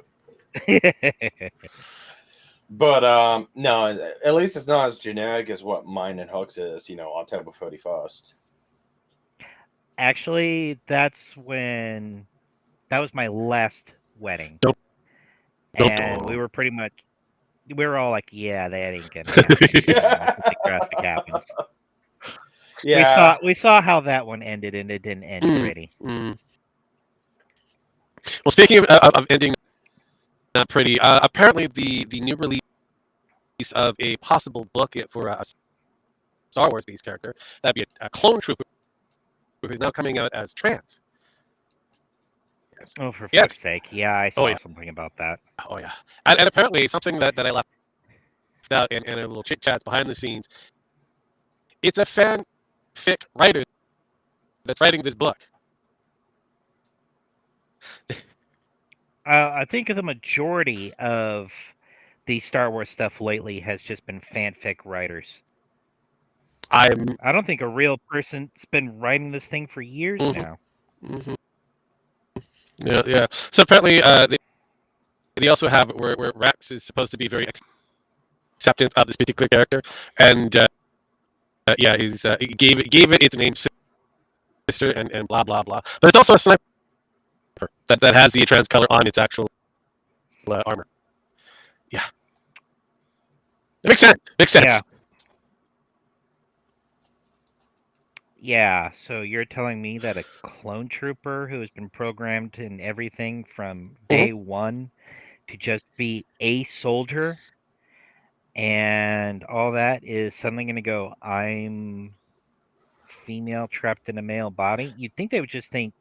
But no, at least it's not as generic as what mine and Hooks is. October 31st. Actually, that was my last wedding, Don't and we were all like, "Yeah, that ain't gonna happen. Something drastic happens." Yeah. We saw how that one ended, and it didn't end Mm, pretty. mm. Well, speaking of ending pretty, apparently the new release of a possible book for a Star Wars based character, that'd be a clone trooper who's now coming out as trans. Yes. Oh, for Yes. fuck's sake! Yeah, I Oh saw yeah. something about that. Oh yeah. And apparently something that I left out in a little chit chats behind the scenes. It's a fanfic writer that's writing this book. I think the majority of the Star Wars stuff lately has just been fanfic writers. I don't think a real person's been writing this thing for years now. Mm-hmm. Yeah. So apparently, they also have where Rex is supposed to be very acceptant of this particular character, and yeah, he gave it its name, sister, and blah blah blah. But it's also a sniper that has the trans color on its actual armor. Yeah, it makes sense. Makes sense. Yeah. Yeah, so you're telling me that a clone trooper who has been programmed in everything from day one to just be a soldier and all that is suddenly going to go, I'm female trapped in a male body? You'd think they would just think,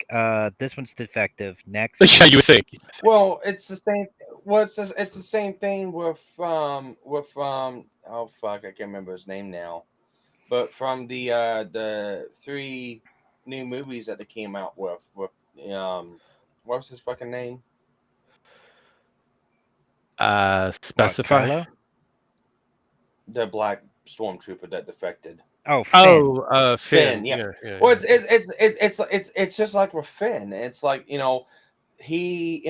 this one's defective. Next. Yeah, you would think. Well, it's the same. Well, it's the same thing with oh fuck, I can't remember his name now. But from the 3 new movies that they came out with what was his fucking name? Specify. Kylo? The black stormtrooper that defected. Oh, Finn. Oh, Finn. Finn, yeah. Yeah. Well, it's just like with Finn. It's like he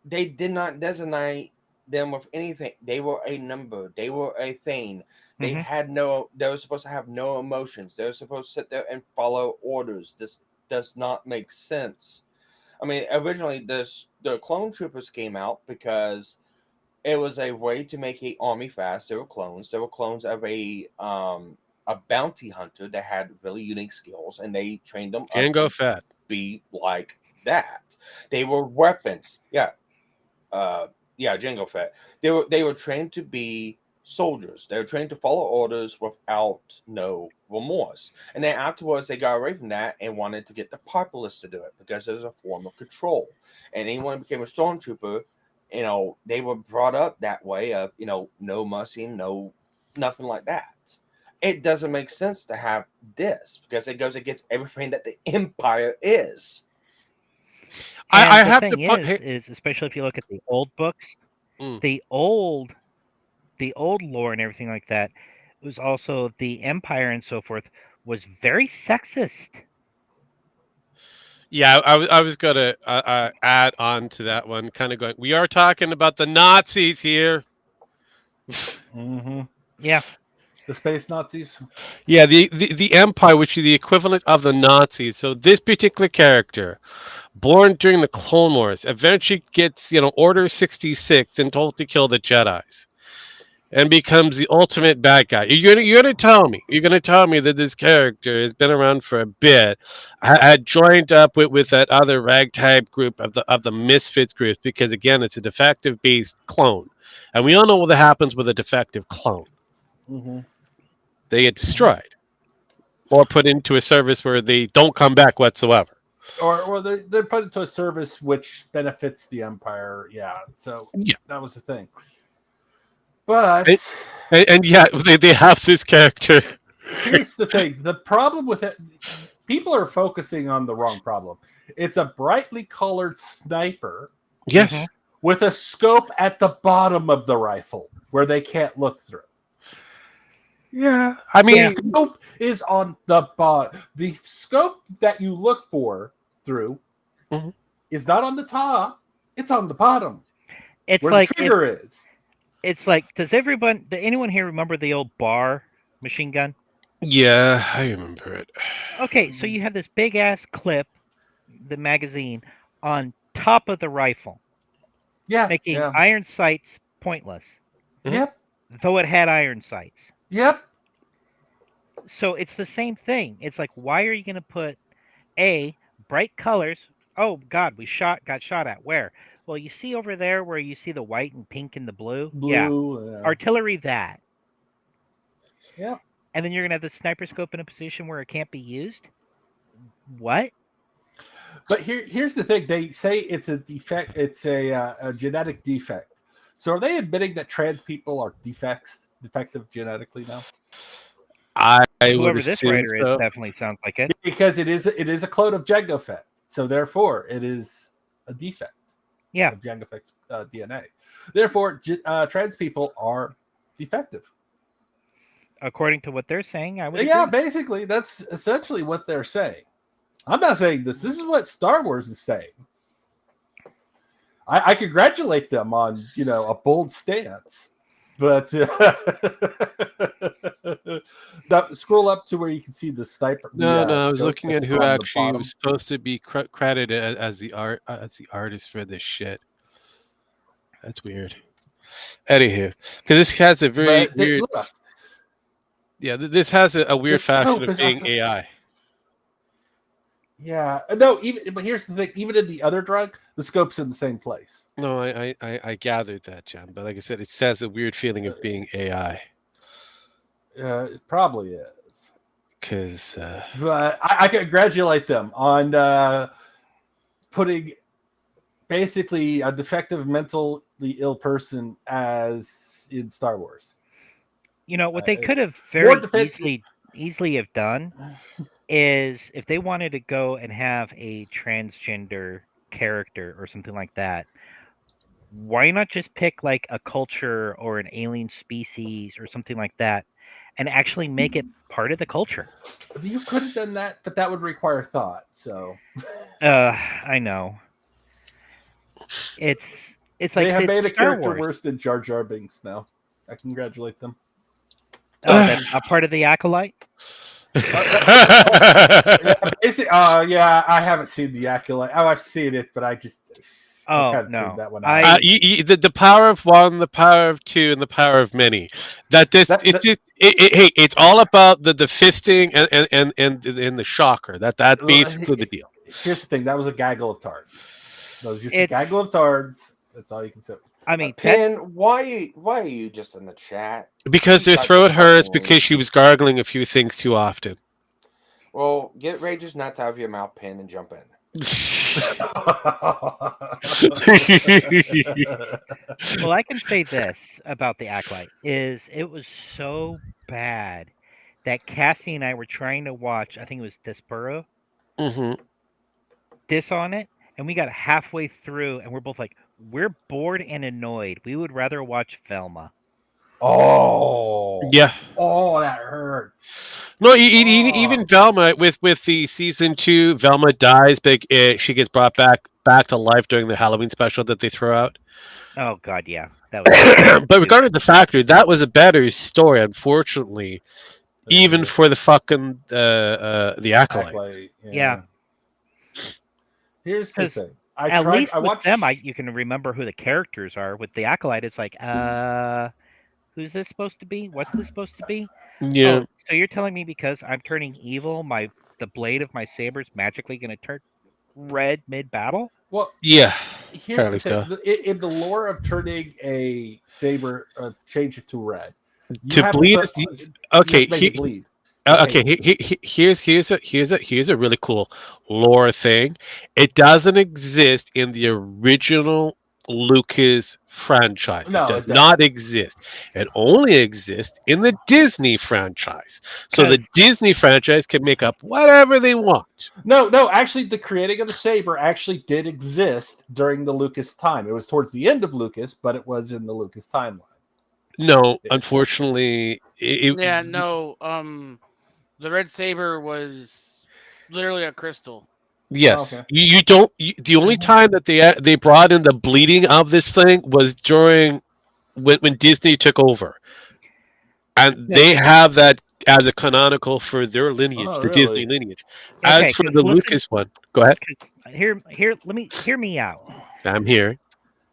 they did not designate them with anything. They were a number. They were a thing. They were supposed to have no emotions. They were supposed to sit there and follow orders. This does not make sense. I mean, originally the clone troopers came out because it was a way to make a army fast. They were clones. They were clones of a bounty hunter that had really unique skills, and they trained them Jango up to Fett. be like that. They were weapons. Yeah. Jango Fett. They were trained to be soldiers. They were trained to follow orders without no remorse. And then afterwards, they got away from that and wanted to get the populace to do it because there's a form of control. And anyone who became a stormtrooper they were brought up that way of, no mussing, no nothing like that. It doesn't make sense to have this because it goes against everything that the Empire is. And I the have to thing put. Hey, is especially if you look at the old books, mm. the old lore and everything like that was also the Empire and so forth was very sexist. Yeah, I was gonna add on to that one, kind of going. We are talking about the Nazis here. Mm-hmm. Yeah. The space Nazis. Yeah, the Empire, which is the equivalent of the Nazis. So this particular character, born during the Clone Wars, eventually gets Order 66 and told to kill the Jedi's, and becomes the ultimate bad guy. You're gonna tell me that this character has been around for a bit, had joined up with that other ragtag group of the Misfits group, because again it's a defective based clone, and we all know what happens with a defective clone. Mm-hmm. They get destroyed or put into a service where they don't come back whatsoever. Or they're put into a service which benefits the Empire. Yeah, so Yeah. that was the thing. But And yeah, they have this character. here's the thing: the problem with it, people are focusing on the wrong problem. It's a brightly colored sniper Yes. Mhm. with a scope at the bottom of the rifle where they can't look through. Yeah. I mean, The scope is on the bottom. The scope that you look for through Mhm. is not on the top; it's on the bottom It's where like the trigger is. it's like does anyone here remember the old bar machine gun? yeah, I remember it. Okay, so you have this big ass clip, the magazine, on top of the rifle, Yeah, making yeah, iron sights pointless, yep, though it had iron sights. yep. So it's the same thing. It's like, why are you going to put bright colors? Oh God, got shot at. Where? Well, you see over there where you see the white and pink and the blue. Yeah, Blue. artillery that. Yeah. And then you're going to have the sniper scope in a position where it can't be used. What? But here's the thing: they say it's a defect. It's a genetic defect. So are they admitting that trans people are defective genetically now? I would Whoever this assume writer is so. definitely sounds like it. Because it is a clone of Jango Fett. So therefore, it is a defect Yeah. of Jango Fett's DNA. Therefore, trans people are defective. According to what they're saying, I would Yeah, agree. basically, that's essentially what they're saying. I'm not saying this. This is what Star Wars is saying. I congratulate them on a bold stance, but scroll up to where you can see the sniper. No, the, I was scope looking that's at who on the actually bottom. was supposed to be credited as the artist for this shit. That's weird. Anywho, because this has a very But weird. look, Yeah, this has a weird the fashion scope of is being on the- AI. yeah, no. But here's the thing: even in the other drug, the scope's in the same place. No, I gathered that, John. But like I said, it has a weird feeling of being AI. It probably is. Because But I congratulate them on putting basically a defective, mentally ill person as in Star Wars. What they could have more very defense- easily have done is if they wanted to go and have a transgender character or something like that, why not just pick like a culture or an alien species or something like that and actually make it part of the culture? You could have done that, but that would require thought. So I know. It's like they have it's made a Star character Wars. worse than Jar Jar Binks now. I congratulate them. Oh, that's not part of the acolyte. Yeah, I haven't seen the Acolyte. Oh, I've seen it, but I Oh, tuned no. that one out. the power of one, the power of two, and the power of many. It's all about the fisting and the shocker. That's basically the deal. Here's the thing: that was a gaggle of tards. That was just a It's- gaggle of tards. That's all you can say. I mean, Pin, why are you just in the chat? Because You their got throat the hurts fucking- because she was gargling a few things too often. Well, get Rage's nuts out of your mouth, Pin, and jump in. Well, I can say this about the Acolyte is it was so bad that Cassie and I were trying to watch. I think it was Despero Hmm. this on it, and we got halfway through, and we're both like, we're bored and annoyed. We would rather watch Velma. Oh, Yeah. oh, that hurts. No, Oh. even Velma with the season 2, Velma dies, but she gets brought back to life during the Halloween special that they throw out. Oh God, yeah, that was stupid. But regarding the factory, that was a better story, unfortunately, even for the fucking the acolyte. Acolyte, Yeah. Here's the 'Cause thing. At least I with watched them, you can remember who the characters are. With the Acolyte, it's like, who's this supposed to be? What's this supposed to be? Yeah, Oh, so you're telling me because I'm turning evil, the blade of my saber is magically going to turn red mid battle? well. yeah, Here's the apparently thing: so. in the lore of turning a saber, change it to red, you To have to bleed put. is You have okay. to make it bleed. to Okay, change it. here's a really cool lore thing. It doesn't exist in the original Lucas franchise. It No, does it not doesn't. exist. It only exists in the Disney franchise. So the 'Cause Disney franchise can make up whatever they want. No. Actually, the creating of the saber actually did exist during the Lucas time. It was towards the end of Lucas, but it was in the Lucas timeline. No, Yeah. unfortunately, Yeah, no. The red saber was literally a crystal. Oh, yes, okay. you don't. The only time that they brought in the bleeding of this thing was during when Disney took over. And yeah, they have that as a canonical for their lineage, Oh, the Disney really? lineage. As okay, for because the listen, Lucas one, go ahead. 'cause let me hear me out. I'm here.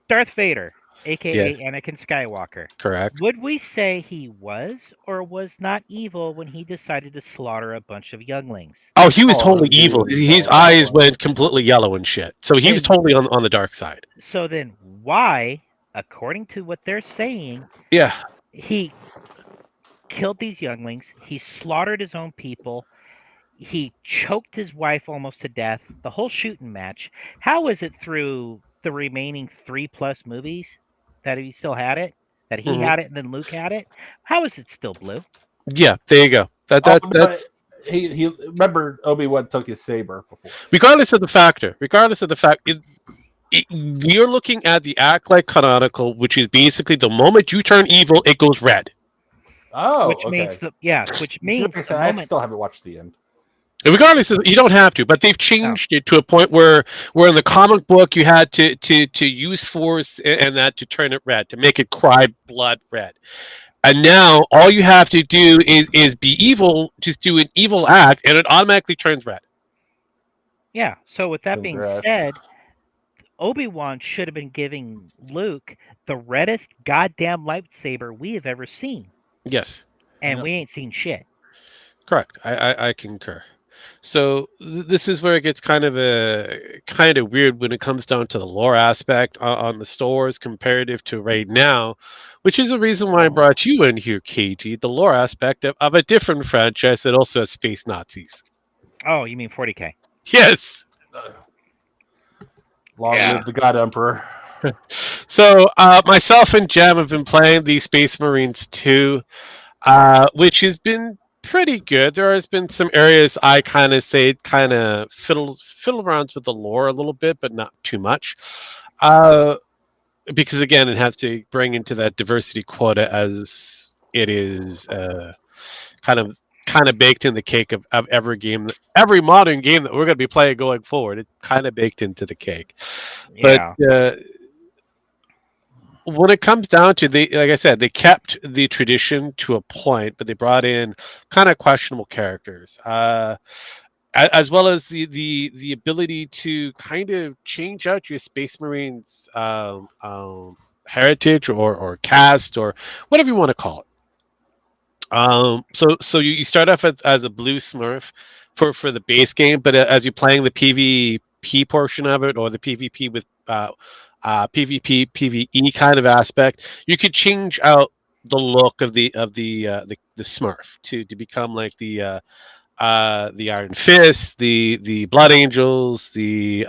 Darth Vader, Yes, aka Anakin Skywalker. correct. Would we say he was or was not evil when he decided to slaughter a bunch of younglings? Oh, he was Oh, totally he evil. was His totally eyes evil. went completely yellow and shit. So he was Then totally on the dark side. so then why, according to what they're saying, Yeah. he killed these younglings, he slaughtered his own people, he choked his wife almost to death, the whole shooting match. How is it through the remaining 3+ movies that he still had it? That he Hmm. had it and then Luke had it? How is it still blue? Yeah, there you go. Oh, no, That's he remember Obi-Wan took his saber before. regardless of the factor. Regardless of the fact, you're looking at the act like canonical, which is basically the moment you turn evil, it goes red. Oh, Which means okay. which See, means like I the said, I moment still haven't watched the end. Regardless of, you don't have to, but they've oh, changed it to a point where in the comic book you had to use force and that to turn it red, to make it cry blood red. And now all you have to do is be evil, just do an evil act, and it automatically turns red. yeah. So with that being Congrats. said, Obi-Wan should have been giving Luke the reddest goddamn lightsaber we have ever seen. Yes, And Yep. we ain't seen shit. correct. I concur. So this is where it gets kind of weird when it comes down to the lore aspect on the stores comparative to right now, which is the reason why I brought you in here, KG. The lore aspect of a different franchise that also has space Nazis. Oh, you mean 40K? Yes. Long Yeah. live the God Emperor. So myself and Jam have been playing the Space Marines 2, which has been pretty good. There has been some areas I kind of say kind of fiddle around with the lore a little bit, but not too much. Because again, it has to bring into that diversity quota as it is kind of baked in the cake of every game, every modern game that we're going to be playing going forward. It's kind of baked into the cake. But Yeah. when it comes down to like I said, they kept the tradition to a point, but they brought in kind of questionable characters, as well as the ability to kind of change out your Space Marines heritage or cast or whatever you want to call it. So you start off as a blue Smurf for the base game, but as you're playing the PvP portion of it or the PvP with PvP PvE kind of aspect, you could change out the look of the Smurf to become like the Iron Fist, the Blood Angels, the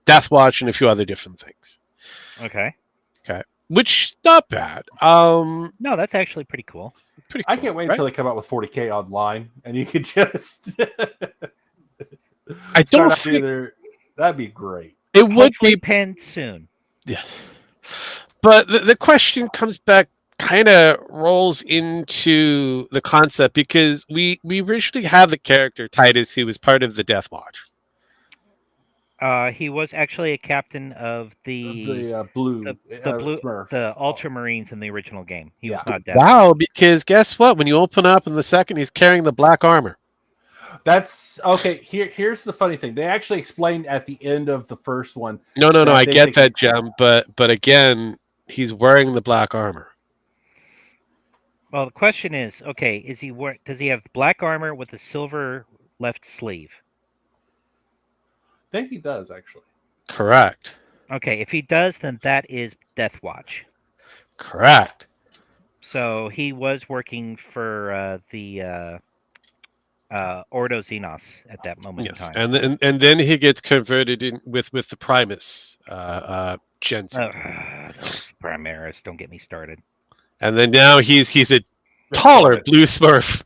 Death Watch, and a few other different things. Okay. Which not bad. No, that's actually pretty cool. Pretty cool, I can't wait right? until they come out with 40K online, and you could just I start don't out think either. That'd be great. it would Hopefully be. penned soon. Yes. But the question comes back, kind of rolls into the concept, because we originally have the character Titus, who was part of the Death Watch. He was actually a captain of the The blue, blue Smurf. the Ultramarines in the original game. He was Yeah. not Death Wow, Watch. because guess what? When you open up in the second, he's carrying the black armor. That's okay. Here's the funny thing. They actually explained at the end of the first one. No, that I they get think- that, Gem, but again, he's wearing the black armor. Well, the question is, okay, does he have black armor with a silver left sleeve? I think he does actually. Correct. Okay, if he does, then that is Death Watch. Correct. So he was working for the Ordo Xenos at that moment Yes, in time. and then he gets converted in with the Primus Jensen, Those Primaris, don't get me started. and then now he's a taller blue Smurf.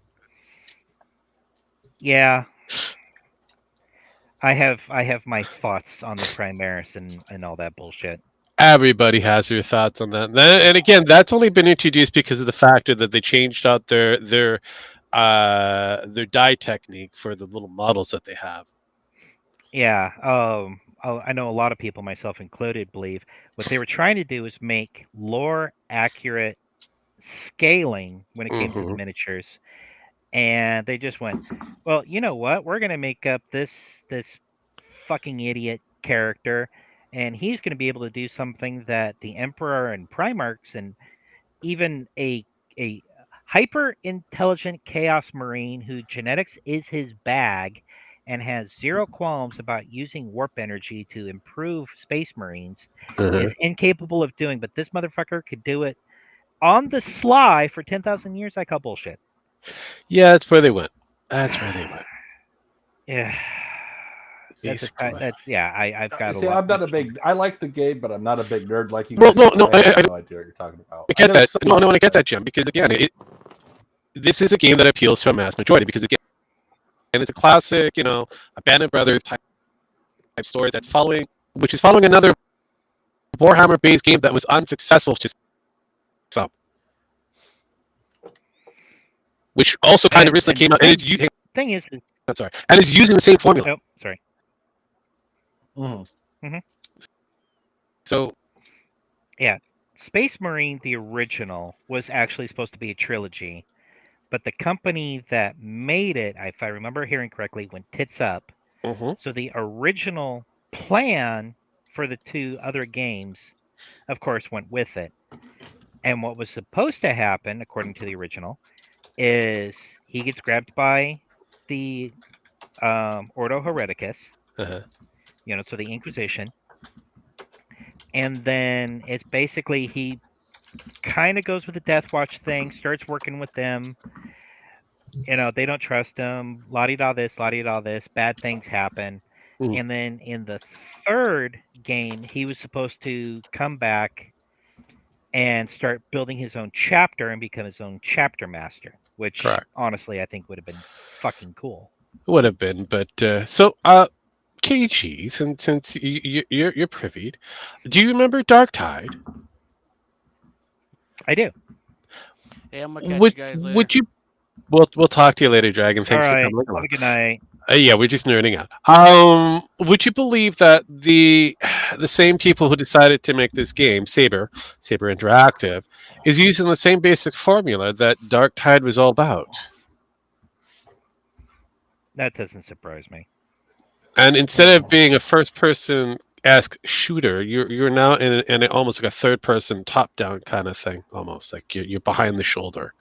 Yeah. I have my thoughts on the Primaris and all that bullshit. Everybody has their thoughts on that, and again, that's only been introduced because of the factor that they changed out their dye technique for the little models that they have. Yeah. I know a lot of people, myself included, believe what they were trying to do is make lore accurate scaling when it came to the miniatures, and they just went, well, you know what? We're gonna make up this fucking idiot character, and he's gonna be able to do something that the Emperor and Primarchs and even a hyper intelligent Chaos Marine who genetics is his bag and has zero qualms about using warp energy to improve Space Marines is incapable of doing. But this motherfucker could do it on the sly for 10,000 years. I call bullshit. Yeah, that's where they went. That's where they went. Yeah. Basically. I've got See, a lot. I'm not a big. I like the game, but I'm not a big nerd like you. Well, guys. no, I have I no idea what you're talking about. I get know that. some- No, I get that, Jim, because again, this is a game that appeals to a mass majority, because again, and it's a classic, Abandoned Brothers type story which is following another Warhammer-based game that was unsuccessful to some, which also kind of recently came out, and Thing is, I'm sorry, and is using the same formula. oh, sorry. So Yeah, Space Marine, the original, was actually supposed to be a trilogy, but the company that made it, if I remember hearing correctly, went tits up. So the original plan for the two other games, of course, went with it. And what was supposed to happen, according to the original, is he gets grabbed by the Ordo Hereticus, so the Inquisition. And then it's basically he kind of goes with the Death Watch thing, starts working with them. They don't trust him. La-di-da this, la-di-da this. Bad things happen. And then in the third game, he was supposed to come back and start building his own chapter and become his own chapter master, which honestly I think would have been fucking cool. It would have been, but KG, since you're privy, do you remember Dark Tide? I do. Hey, I'm gonna catch you guys later. Would you? We'll talk to you later, Dragon. Thanks All right. for coming along. Have a good night. Yeah, we're just nerding out. Would you believe that the same people who decided to make this game, Saber Interactive, is using the same basic formula that Dark Tide was all about? That doesn't surprise me. And instead of being a first-person shooter, you're now in almost like a third-person top-down kind of thing, almost like you're behind the shoulder.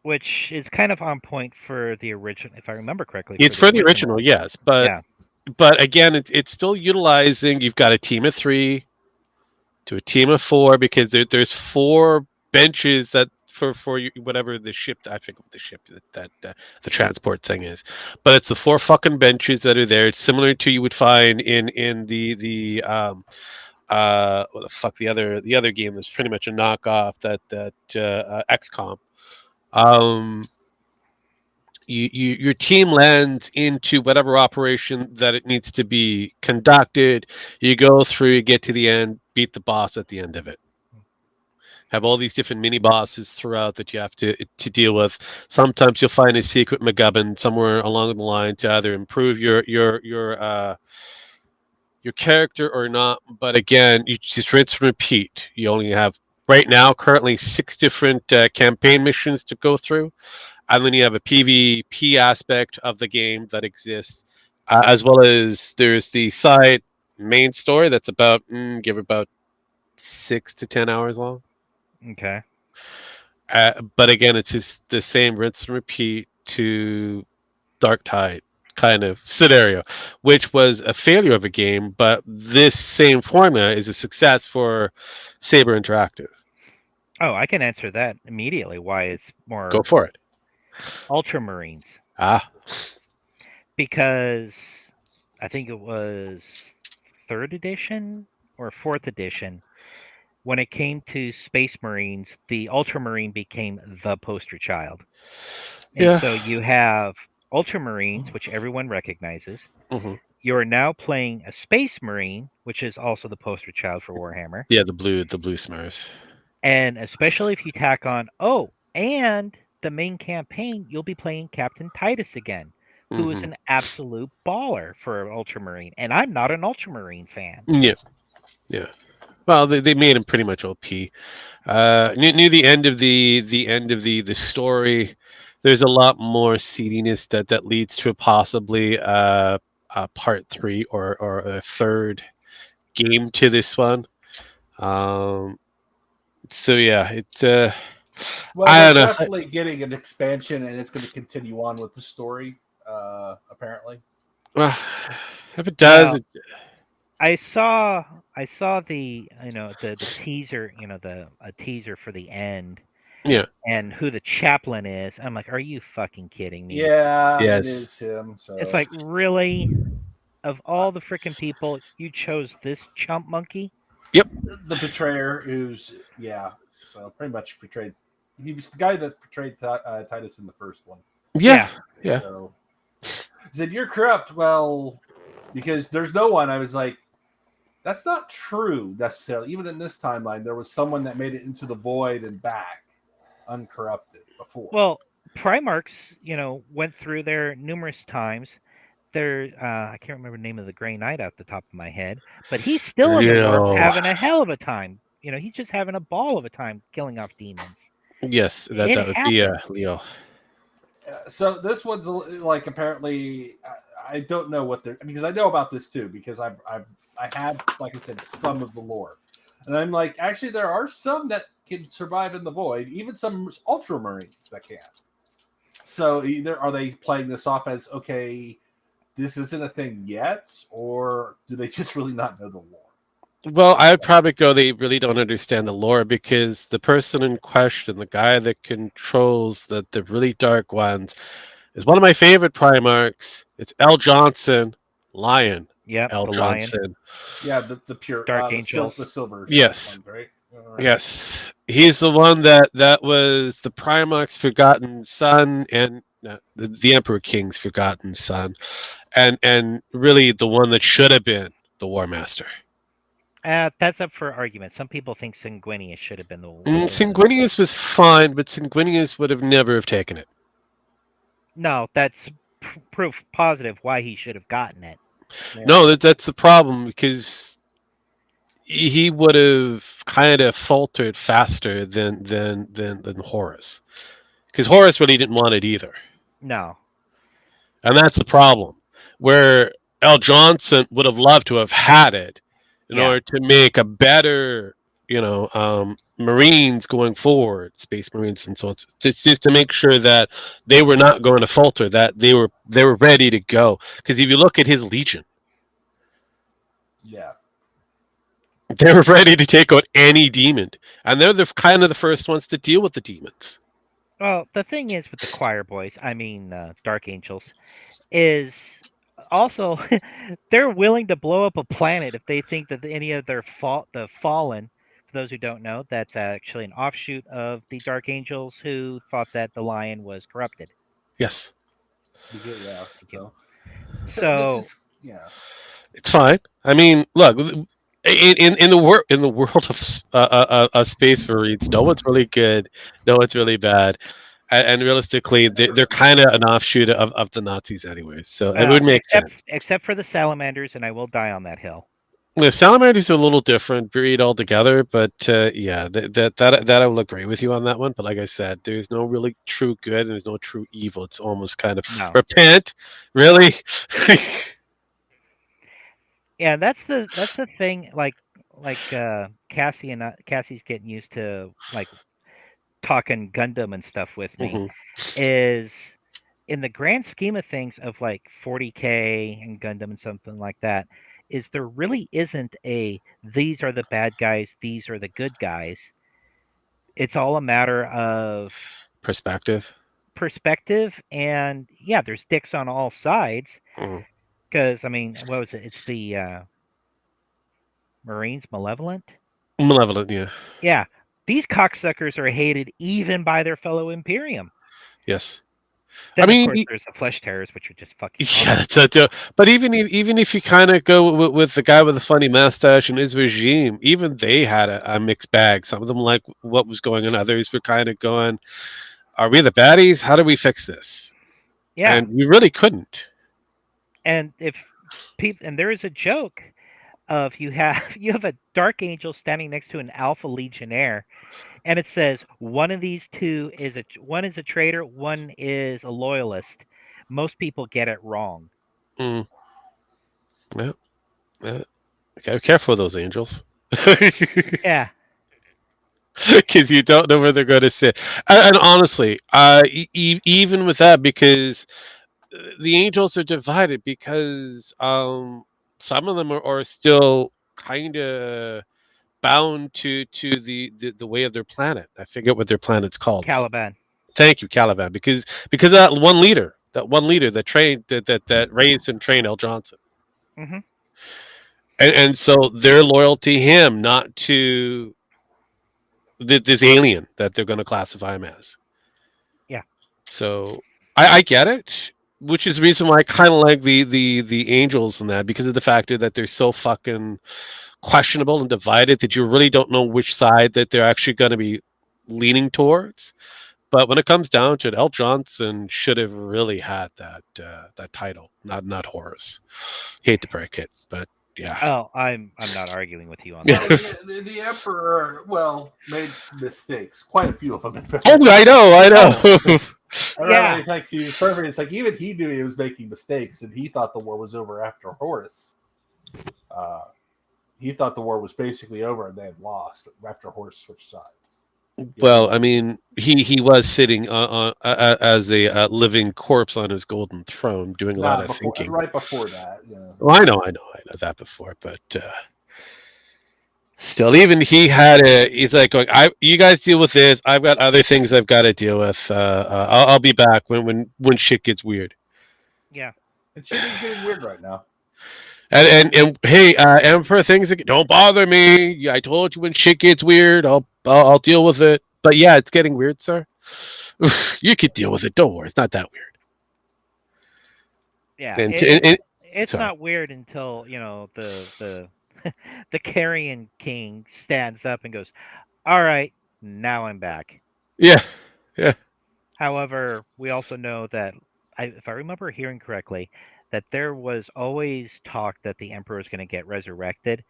Which is kind of on point for the original, if I remember correctly. It's for the original, yes, but again, it's still utilizing. You've got a team of 3 to a team of 4, because there's 4 benches that for whatever the ship. I forget what the ship that the transport thing is, but it's the four fucking benches that are there. It's similar to you would find in the what the fuck the other game that's pretty much a knockoff that XCOM. Um, your team lands into whatever operation that it needs to be conducted. You go through, you get to the end, beat the boss at the end of it. Have all these different mini bosses throughout that you have to deal with. Sometimes you'll find a secret McGubbin somewhere along the line to either improve your character or not. But again, you just rinse and repeat. You only have right now currently 6 different campaign missions to go through, and then you have a PvP aspect of the game that exists, as well as there's the side main story that's about give about 6 to 10 hours long. Okay. But again, it's just the same rinse and repeat to Dark Tide kind of scenario, which was a failure of a game, but this same formula is a success for Saber Interactive. Oh, I can answer that immediately. Why it's Go more for it. Ultramarines. Ah, Because I think it was 3rd edition or 4th edition. When it came to Space Marines, the Ultramarine became the poster child. And so yeah. you have Ultramarines, which everyone recognizes. hmm You're now playing a Space Marine, which is also the poster child for Warhammer. Yeah, the blue Smurfs. And especially if you tack on, and the main campaign, you'll be playing Captain Titus again, who is hmm an absolute baller for an Ultramarine. And I'm not an Ultramarine fan. Yeah, yeah. Well, they made him pretty much OP. Near the end of the story, there's a lot more seediness that leads to possibly a part 3 or a third game to this one. Um, so yeah, Well, I they're don't know. definitely getting an expansion, and it's going to continue on with the story. Apparently, Well, if it does, Now, I saw the the teaser, a teaser for the end yeah, and who the chaplain is. I'm like, are you fucking kidding me? yeah, it yes, is him. It's So like, really? Of all the freaking people, you chose this chump monkey? yep, the betrayer, who's so pretty much portrayed. He was the guy that portrayed Titus in the first one. yeah, yeah. So he said, "You're corrupt." Well, because there's no one. I was like, that's not true necessarily. Even in this timeline, there was someone that made it into the void and back, uncorrupted before. Well, Primarchs, went through there numerous times. There, I can't remember the name of the Grey Knight off the top of my head, but he's still in the warp Leo. having a hell of a time. He's just having a ball of a time killing off demons. Yes, that It that would be happens. Leo. So this one's like apparently I don't know what they're, because I know about this too, because I had, like I said, some of the lore, and I'm like, actually there are some that can survive in the void, even some Ultramarines that can. So either are they playing this off as, okay, this isn't a thing yet, or do they just really not know the lore? Well, I would probably go they really don't understand the lore, because the person in question, the guy that controls the really dark ones, is one of my favorite Primarchs. It's L. Johnson, Lion. Yep, L. the lion, Johnson. Yeah, the pure Dark Angels. the silver Yes. ones, right? All right. Yes. He's the one that was the Primarch's forgotten son, and the Emperor King's forgotten son, and really the one that should have been the War Master. That's up for argument. Some people think Sanguinius should have been the one. Sanguinius was fine, but Sanguinius would have never have taken it. No, that's proof positive why he should have gotten it. Yeah. No, that's the problem, because he would have kind of faltered faster than Horus, because Horus really didn't want it either, No. and that's the problem. Where L. Johnson would have loved to have had it in Yeah. order to make a better, Marines going forward, Space Marines and so on. Just to make sure that they were not going to falter, that they were ready to go. Because if you look at his Legion, Yeah. They were ready to take out any demon, and they're the kind of the first ones to deal with the demons. Well, the thing is with the choir boys, I mean Dark Angels, is also they're willing to blow up a planet if they think that any of the fallen. For those who don't know, that's actually an offshoot of the Dark Angels who thought that the lion was corrupted. Yes, Yeah. Yep. So this So is it's fine. I mean, look, in the world of space marines, no one's really good, no one's really bad, and realistically, they're kind of an offshoot of the Nazis, anyways. So it would well, make sense. except for the salamanders, and I will die on that hill. The salamanders are a little different breed altogether, but yeah, that I will agree with you on that one. But like I said, there's no really true good and there's no true evil. It's almost kind of No. repent, really. Yeah, that's the thing. Cassie and Cassie's getting used to like talking Gundam and stuff with me. Mhm. Is in the grand scheme of things of like 40K and Gundam and something like that, is there really isn't a these are the bad guys, these are the good guys. It's all a matter of Perspective. perspective, and yeah, there's dicks on all sides. Mhm. Because I mean, what was it? It's the Marines Malevolent. Malevolent, yeah. Yeah, these cocksuckers are hated even by their fellow Imperium. Yes. I Then of mean, course there's the Flesh Terrors, which are just fucking yeah, awful. but even if you kind of go with the guy with the funny mustache and his regime, even they had a mixed bag. Some of them like what was going on. Others were kind of going, "Are we the baddies? How do we fix this?" Yeah, And we really couldn't. and if people and there is a joke of you have a Dark Angel standing next to an Alpha Legionnaire, and it says one of these two is one is a traitor, one is a loyalist. Most people get it wrong. Mm, yeah, yeah. Gotta be careful with those angels. Yeah, Because you don't know where they're going to sit. And honestly, even with that, because the angels are divided, because some of them are still kind of bound to the way of their planet. I forget what their planet's called. Caliban. Thank you, Caliban, because of that one leader that trained that raised and trained L. Johnson, Hmm. and so they're loyal to him, not to this alien that they're going to classify him as. Yeah. So I get it, which is the reason why I kind of like the angels and that, because of the factor that they're so fucking questionable and divided that you really don't know which side that they're actually going to be leaning towards. But when it comes down to it, L. Johnson should have really had that title, not Horace. Hate to break it, but yeah. Oh, I'm not arguing with you on Yeah. that. the emperor made some mistakes, quite a few of them. In fact. Oh, I know. I remember Yeah. he thinks he was perfect. It's like even he knew he was making mistakes, and he thought the war was over after Horus. He thought the war was basically over and they had lost after Horus switched sides. Well, I mean, he was sitting as a living corpse on his golden throne, doing a lot of thinking. Right before that, Well, I know that before, but still, even he had he's like going, you guys deal with this. I've got other things I've got to deal with. I'll be back when shit gets weird. Yeah. and shit is getting weird right now. And hey, Emperor, things don't bother me. I told you when shit gets weird, I'll deal with it. But yeah, it's getting weird, sir. You could deal with it. Don't worry, it's not that weird. Yeah. And, It's sorry. not weird until, the the Carrion King stands up and goes, "All right, now I'm back." Yeah, yeah. However, we also know that if I remember hearing correctly, that there was always talk that the emperor is going to get resurrected,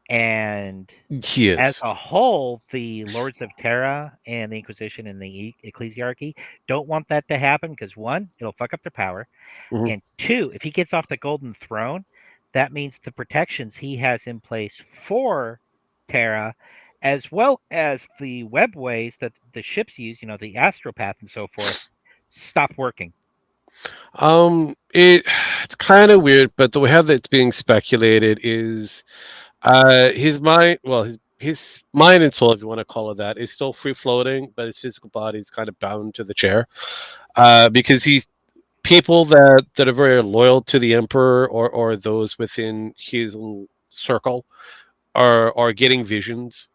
and He as is. a whole, the Lords of Terra and the Inquisition and the Ecclesiarchy don't want that to happen because one, it'll fuck up their power, Mhm. and two, if he gets off the Golden Throne, that means the protections he has in place for Terra, as well as the webways that the ships use, the astropath and so forth, stop working. It's kind of weird, but the way how that's being speculated is His mind, well, his mind and soul, if you want to call it that, is still free floating, but his physical body is kind of bound to the chair. Because he's people that are very loyal to the emperor or those within his own circle are getting visions,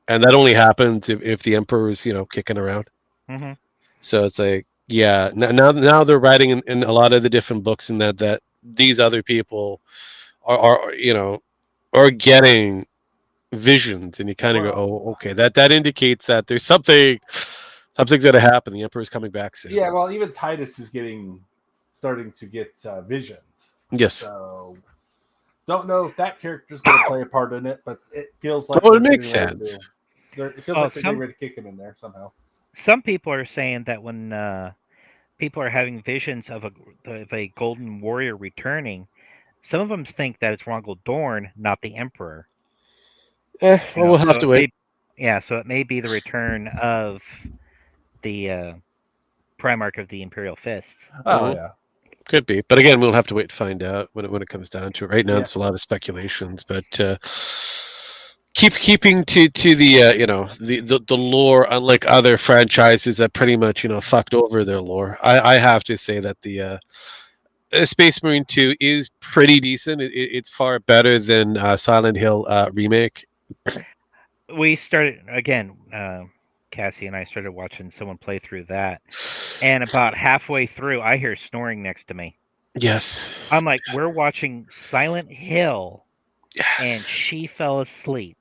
and that only happens if the emperor is kicking around. Hmm. So it's like, yeah, now they're writing in a lot of the different books and that these other people are are getting visions, and you kind of go, Well, oh, okay, that indicates that there's something's going to happen. The emperor's coming back soon. yeah, well, even Titus is starting to get visions. Yes. So don't know if that character's going to play a part in it, but it feels like Oh, it they're makes getting ready sense. it feels Oh, like they're getting ready to kick him in there somehow. some people are saying that when people are having visions of a golden warrior returning, some of them think that it's Rongol Dorn, not the Emperor. Well, we'll have So to wait. so it may be the return of the Primarch of the Imperial Fists. Oh Mhm. yeah, Could be, but again, we'll have to wait to find out when it comes down to it. Right now, Yeah. there's a lot of speculations, but keeping to the the lore, unlike other franchises that pretty much fucked over their lore. I have to say that the Space Marine 2 is pretty decent. It's far better than Silent Hill remake. We started again. Cassie and I started watching someone play through that, and about halfway through, I hear snoring next to me. Yes. I'm like, "We're watching Silent Hill," and Yes. she fell asleep.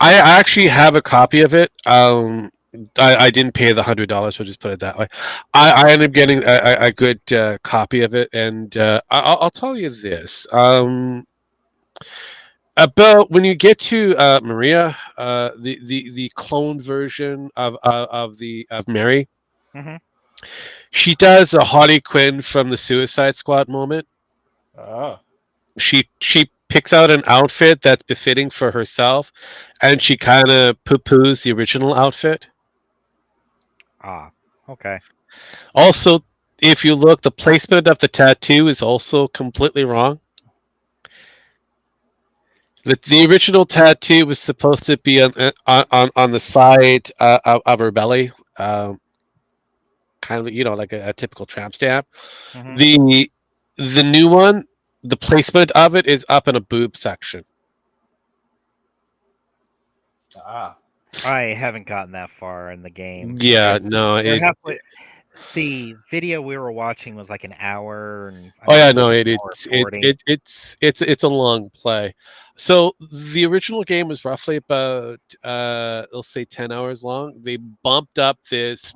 I actually have a copy of it. I didn't pay the $100. We'll just put it that way. I ended up getting a good copy of it, and I'll tell you this. About when you get to Maria, the clone version of Mary, Hmm. she does a Harley Quinn from the Suicide Squad moment. oh, She picks out an outfit that's befitting for herself, and she kind of poo-poos the original outfit. Ah, okay. Also, if you look, the placement of the tattoo is also completely wrong. The original tattoo was supposed to be on the side of her belly, kind of like a typical tramp stamp. Hmm. The new one, the placement of it is up in a boob section. ah, I haven't gotten that far in the game. Yeah, no, We're halfway. The video we were watching was like an hour, and I oh think yeah, it was no, an hour 40. it's a long play. So the original game was roughly about let's say 10 hours long. They bumped up this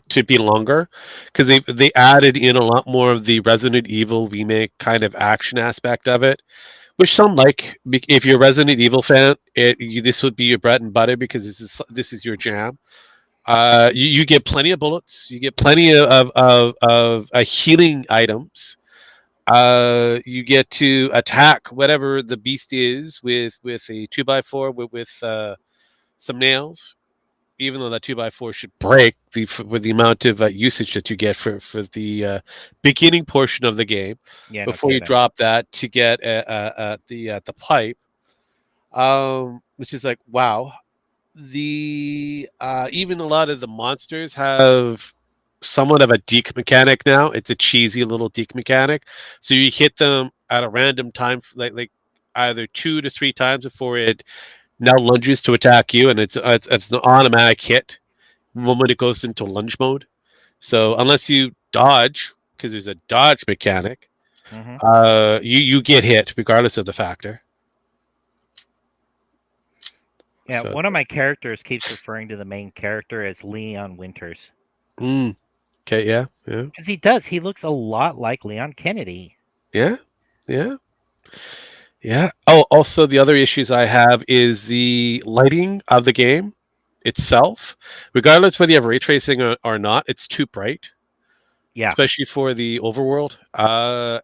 to be longer because they added in a lot more of the Resident Evil remake kind of action aspect of it, which some like. If you're a Resident Evil fan, this would be your bread and butter because this is your jam. You get plenty of bullets. You get plenty of healing items. You get to attack whatever the beast is with a 2x4 with some nails. Even though that 2x4 should break with the amount of usage that you get for the beginning portion of the game, Yeah, no before you kidding. drop that to get the pipe, which is like wow. The even a lot of the monsters have somewhat of a deke mechanic now. It's a cheesy little deke mechanic, so you hit them at a random time, like either 2 to 3 times before it now lunges to attack you, and it's an automatic hit the moment it goes into lunge mode. So unless you dodge, because there's a dodge mechanic, Hmm. you get hit regardless of the factor. Yeah, So one of my characters keeps referring to the main character as Leon Winters okay, yeah. because he does. He looks a lot like Leon Kennedy. Yeah, yeah, yeah. Oh, also the other issues I have is the lighting of the game itself. Regardless whether you have ray tracing or not, it's too bright, Yeah. especially for the overworld.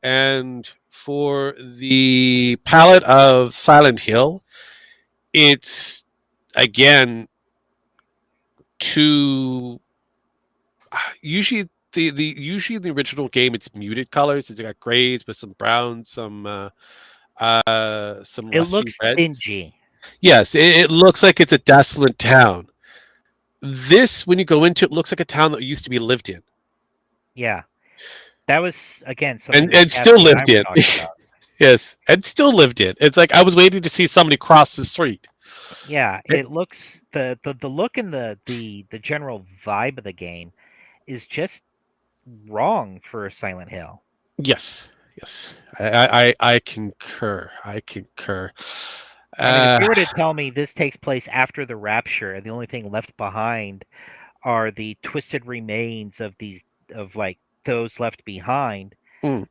And for the palette of Silent Hill, it's again too. Usually the original game it's muted colors. It's got grays with some browns, some some It rusty looks reds. dingy. Yes, it looks like it's a desolate town. This, when you go into it, looks like a town that used to be lived in Yeah, that was again something that and still Kathy and I lived were in. talking about. Yes, and still lived in. It's like I was waiting to see somebody cross the street. Yeah, Eh, it looks the look and the general vibe of the game is just wrong for a Silent Hill. yes, yes, I concur. I concur. I mean, if Uh, you were to tell me this takes place after the rapture and the only thing left behind are the twisted remains of these of like those left behind, mm,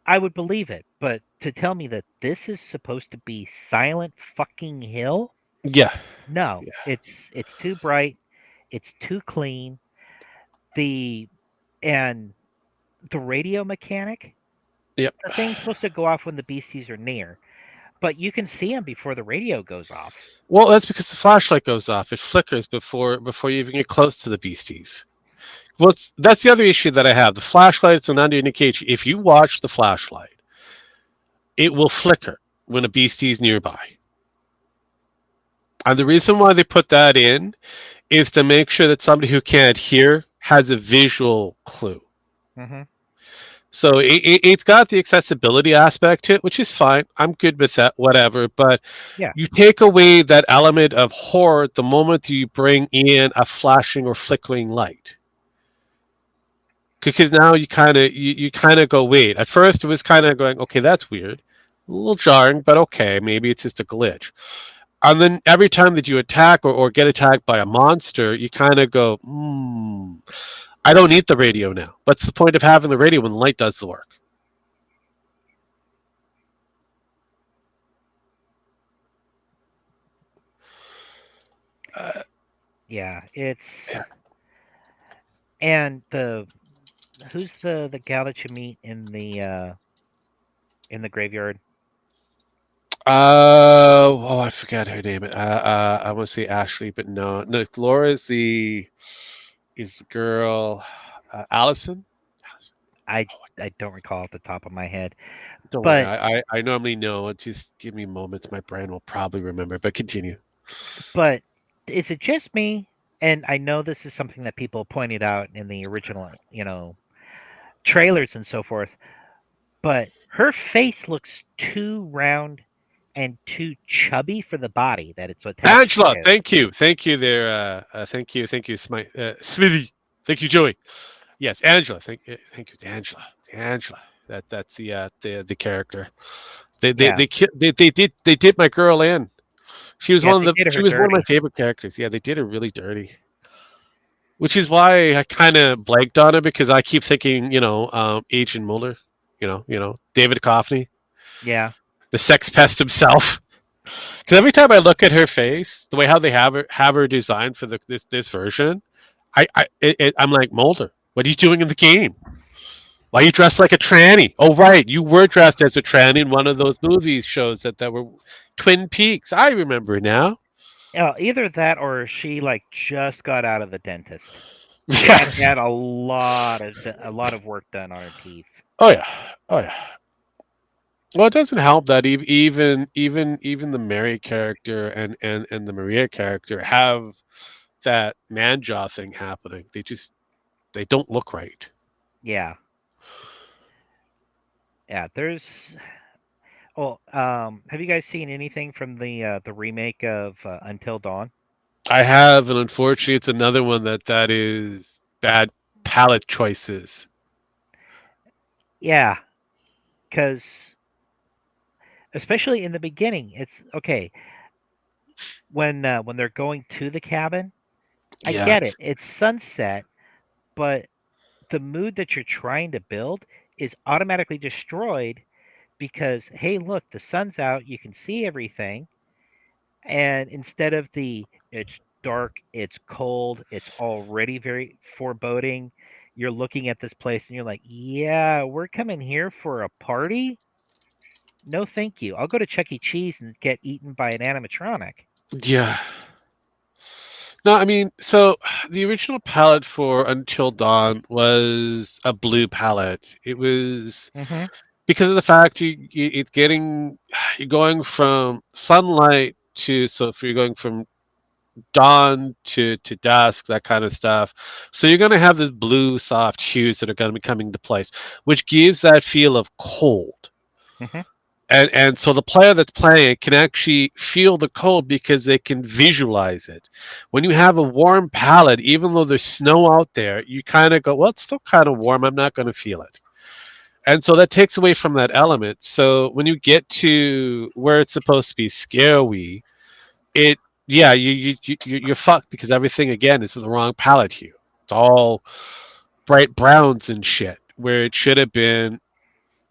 I would believe it. But to tell me that this is supposed to be Silent fucking Hill? yeah, No, yeah, it's too bright, it's too clean. The and the radio mechanic, yep. the thing's supposed to go off when the beasties are near, but you can see them before the radio goes off. Well, that's because the flashlight goes off. It flickers before you even get close to the beasties. That's the other issue that I have. The flashlight's an under indication. If you watch the flashlight, it will flicker when a beastie is nearby. And the reason why they put that in is to make sure that somebody who can't hear has a visual clue. Hmm. So it's got the accessibility aspect to it, which is fine. I'm good with that, whatever. But Yeah, you take away that element of horror the moment you bring in a flashing or flickering light. Because now you kind of go, wait. At first it was kind of going, okay, that's weird. A little jarring, but okay, maybe it's just a glitch. And then every time that you attack or get attacked by a monster, you kind of go, I don't need the radio now. What's the point of having the radio when the light does the work? Uh, yeah, it's and the who's the gal that you meet in the graveyard? oh, I forgot her name. I want to say Ashley, but no. Laura is the girl. Allison. I I don't recall at the top of my head, Don't worry. but I normally know. Just give me moments. My brain will probably remember. But continue. but is it just me? And I know this is something that people pointed out in the original, trailers and so forth, but her face looks too round and too chubby for the body that it's attached Angela, to. thank you there. Thank you, Smithy. Thank you, Joey. Yes, Angela. Thank you, Angela. That's the character. Yeah, They did my girl in. yeah, they did She her was one of my dirty. favorite characters. Yeah, they did her really dirty. Which is why I kind of blanked on it because I keep thinking, Agent Mueller, David Coffney, Yeah, the sex pest himself. Because every time I look at her face, the way how they have her designed for this version, I'm like Mulder. What are you doing in the game? Why are you dressed like a tranny? Oh right, you were dressed as a tranny in one of those movies shows that were Twin Peaks. I remember now. either that or she like just got out of the dentist and Yes. had a lot of work done on her teeth. Oh yeah. Oh yeah. Well, it doesn't help that even the Mary character and the Maria character have that man jaw thing happening. They don't look right. Yeah, yeah. There's Well, have you guys seen anything from the remake of Until Dawn? I have, and unfortunately, it's another one that is bad palette choices. Yeah, because especially in the beginning, it's okay when they're going to the cabin. I Yeah, get it; it's sunset, but the mood that you're trying to build is automatically destroyed because hey, look, the sun's out, you can see everything, and instead of the it's dark, it's cold, it's already very foreboding. You're looking at this place and you're like, yeah, we're coming here for a party? No, thank you. I'll go to Chuck E. Cheese and get eaten by an animatronic. yeah. No, I mean, so the original palette for Until Dawn was a blue palette. It was Hmm. because of the fact it's getting you're going from sunlight to, so if you're going from dawn to dusk, that kind of stuff. So you're going to have this blue soft hues that are going to be coming to place, which gives that feel of cold. Hmm. And so the player that's playing it can actually feel the cold because they can visualize it. When you have a warm palette, even though there's snow out there, you kind of go, well, it's still kind of warm. I'm not going to feel it. And so that takes away from that element. So when you get to where it's supposed to be scary, it yeah, you're fucked because everything again is the wrong palette hue. It's all bright browns and shit where it should have been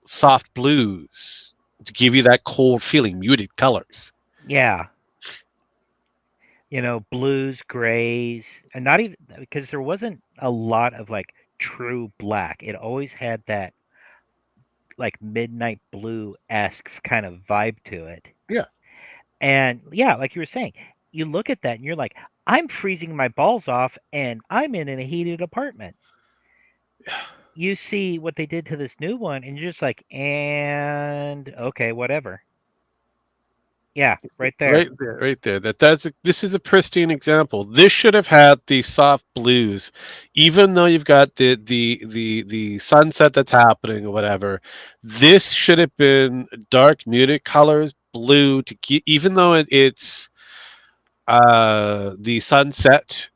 soft blues to give you that cold feeling, muted colors. Yeah, blues, grays, and not even because there wasn't a lot of like true black. It always had that like midnight blue esque kind of vibe to it. Yeah. And yeah, like you were saying, you look at that and you're like, I'm freezing my balls off and I'm in a heated apartment. You see what they did to this new one and you're just like, and okay, whatever. Yeah, right there. Right there, right there. This is a pristine example. This should have had the soft blues, even though you've got the sunset that's happening or whatever. This should have been dark muted colors, blue to keep, even though it's the sunset.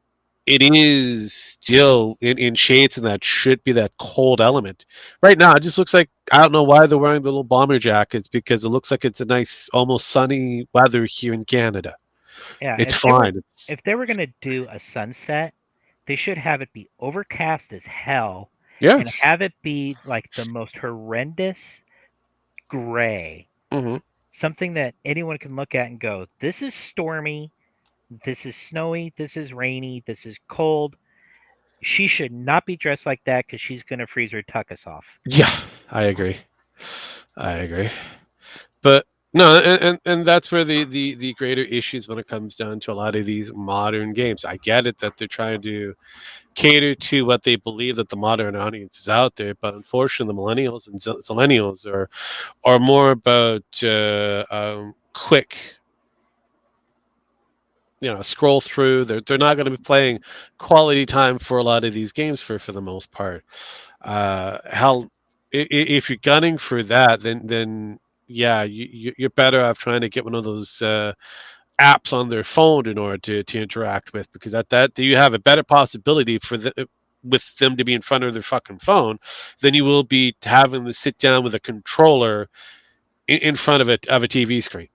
It is still in shades, and that should be that cold element. Right now, it just looks like I don't know why they're wearing the little bomber jackets because it looks like it's a nice, almost sunny weather here in Canada. Yeah, It's fine. It's if they were gonna do a sunset, they should have it be overcast as hell and yes. have it be like the most horrendous gray. Hmm. Something that anyone can look at and go, this is stormy, this is snowy, this is rainy, this is cold. She should not be dressed like that because she's gonna freeze her tuckus off. Yeah, I agree. I agree. But no, and that's where the greater issues when it comes down to a lot of these modern games. I get it that they're trying to cater to what they believe that the modern audience is out there, but unfortunately, the millennials and millennials are more about quick, scroll through. They're not going to be playing quality time for a lot of these games for the most part. Hell, if you're gunning for that, then yeah, you're better off trying to get one of those apps on their phone in order to interact with, because at that you have a better possibility with them to be in front of their fucking phone than you will be having to sit down with a controller in front of a TV screen.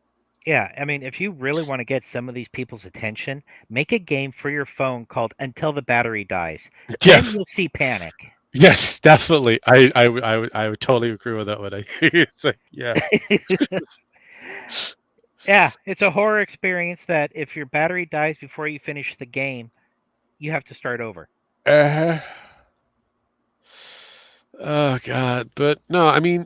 Yeah, I mean, if you really want to get some of these people's attention, make a game for your phone called Until the Battery Dies. Yeah. Then you'll see panic. Yes, definitely. I would totally agree with that one. It's like, yeah. Yeah, it's a horror experience that if your battery dies before you finish the game, you have to start over. Uh-huh. Oh God, but no, I mean,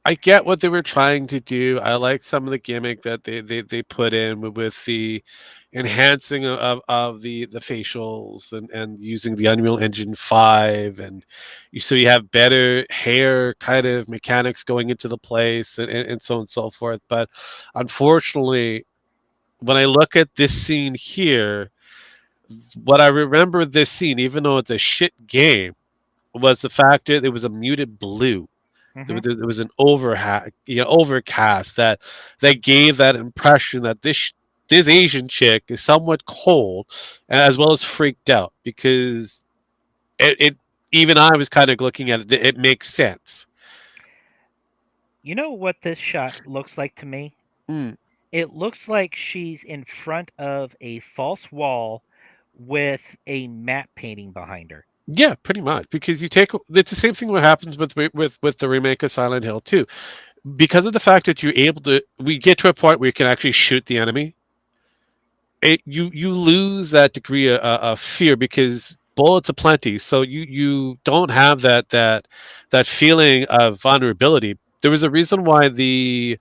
I get what they were trying to do. I like some of the gimmick that they put in with the enhancing of the facials and using the Unreal Engine 5, and so you have better hair kind of mechanics going into the place, and so on and so forth. But unfortunately, when I look at this scene here, what I remember this scene, even though it's a shit game, was the fact that it was a muted blue. Hmm. There was an overcast that gave that impression that this Asian chick is somewhat cold, as well as freaked out, because it even I was kind of looking at it. It makes sense. You know what this shot looks like to me? Mm. It looks like she's in front of a false wall with a matte painting behind her. Yeah, pretty much, because it's the same thing what happens with the remake of Silent Hill 2. Because of the fact that we get to a point where you can actually shoot the enemy. You lose that degree of fear because bullets aplenty, so you don't have that feeling of vulnerability. There was a reason why the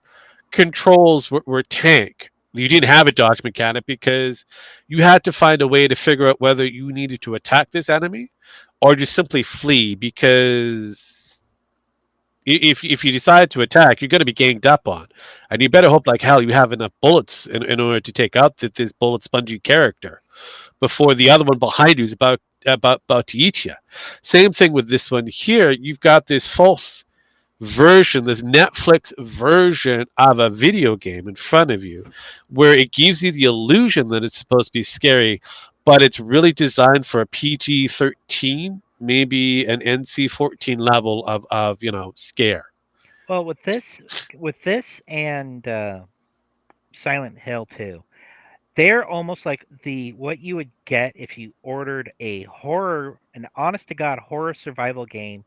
controls were tank. You didn't have a dodge mechanic because you had to find a way to figure out whether you needed to attack this enemy or just simply flee, because if you decide to attack, you're going to be ganged up on, and you better hope like hell you have enough bullets in order to take out this bullet spongy character before the other one behind you is about to eat you. Same thing with this one here. You've got this false version, this Netflix version of a video game in front of you, where it gives you the illusion that it's supposed to be scary, but it's really designed for a PG-13, maybe an NC-14 level of scare. Well, with this and Silent Hill 2, they're almost like what you would get if you ordered an honest to God horror survival game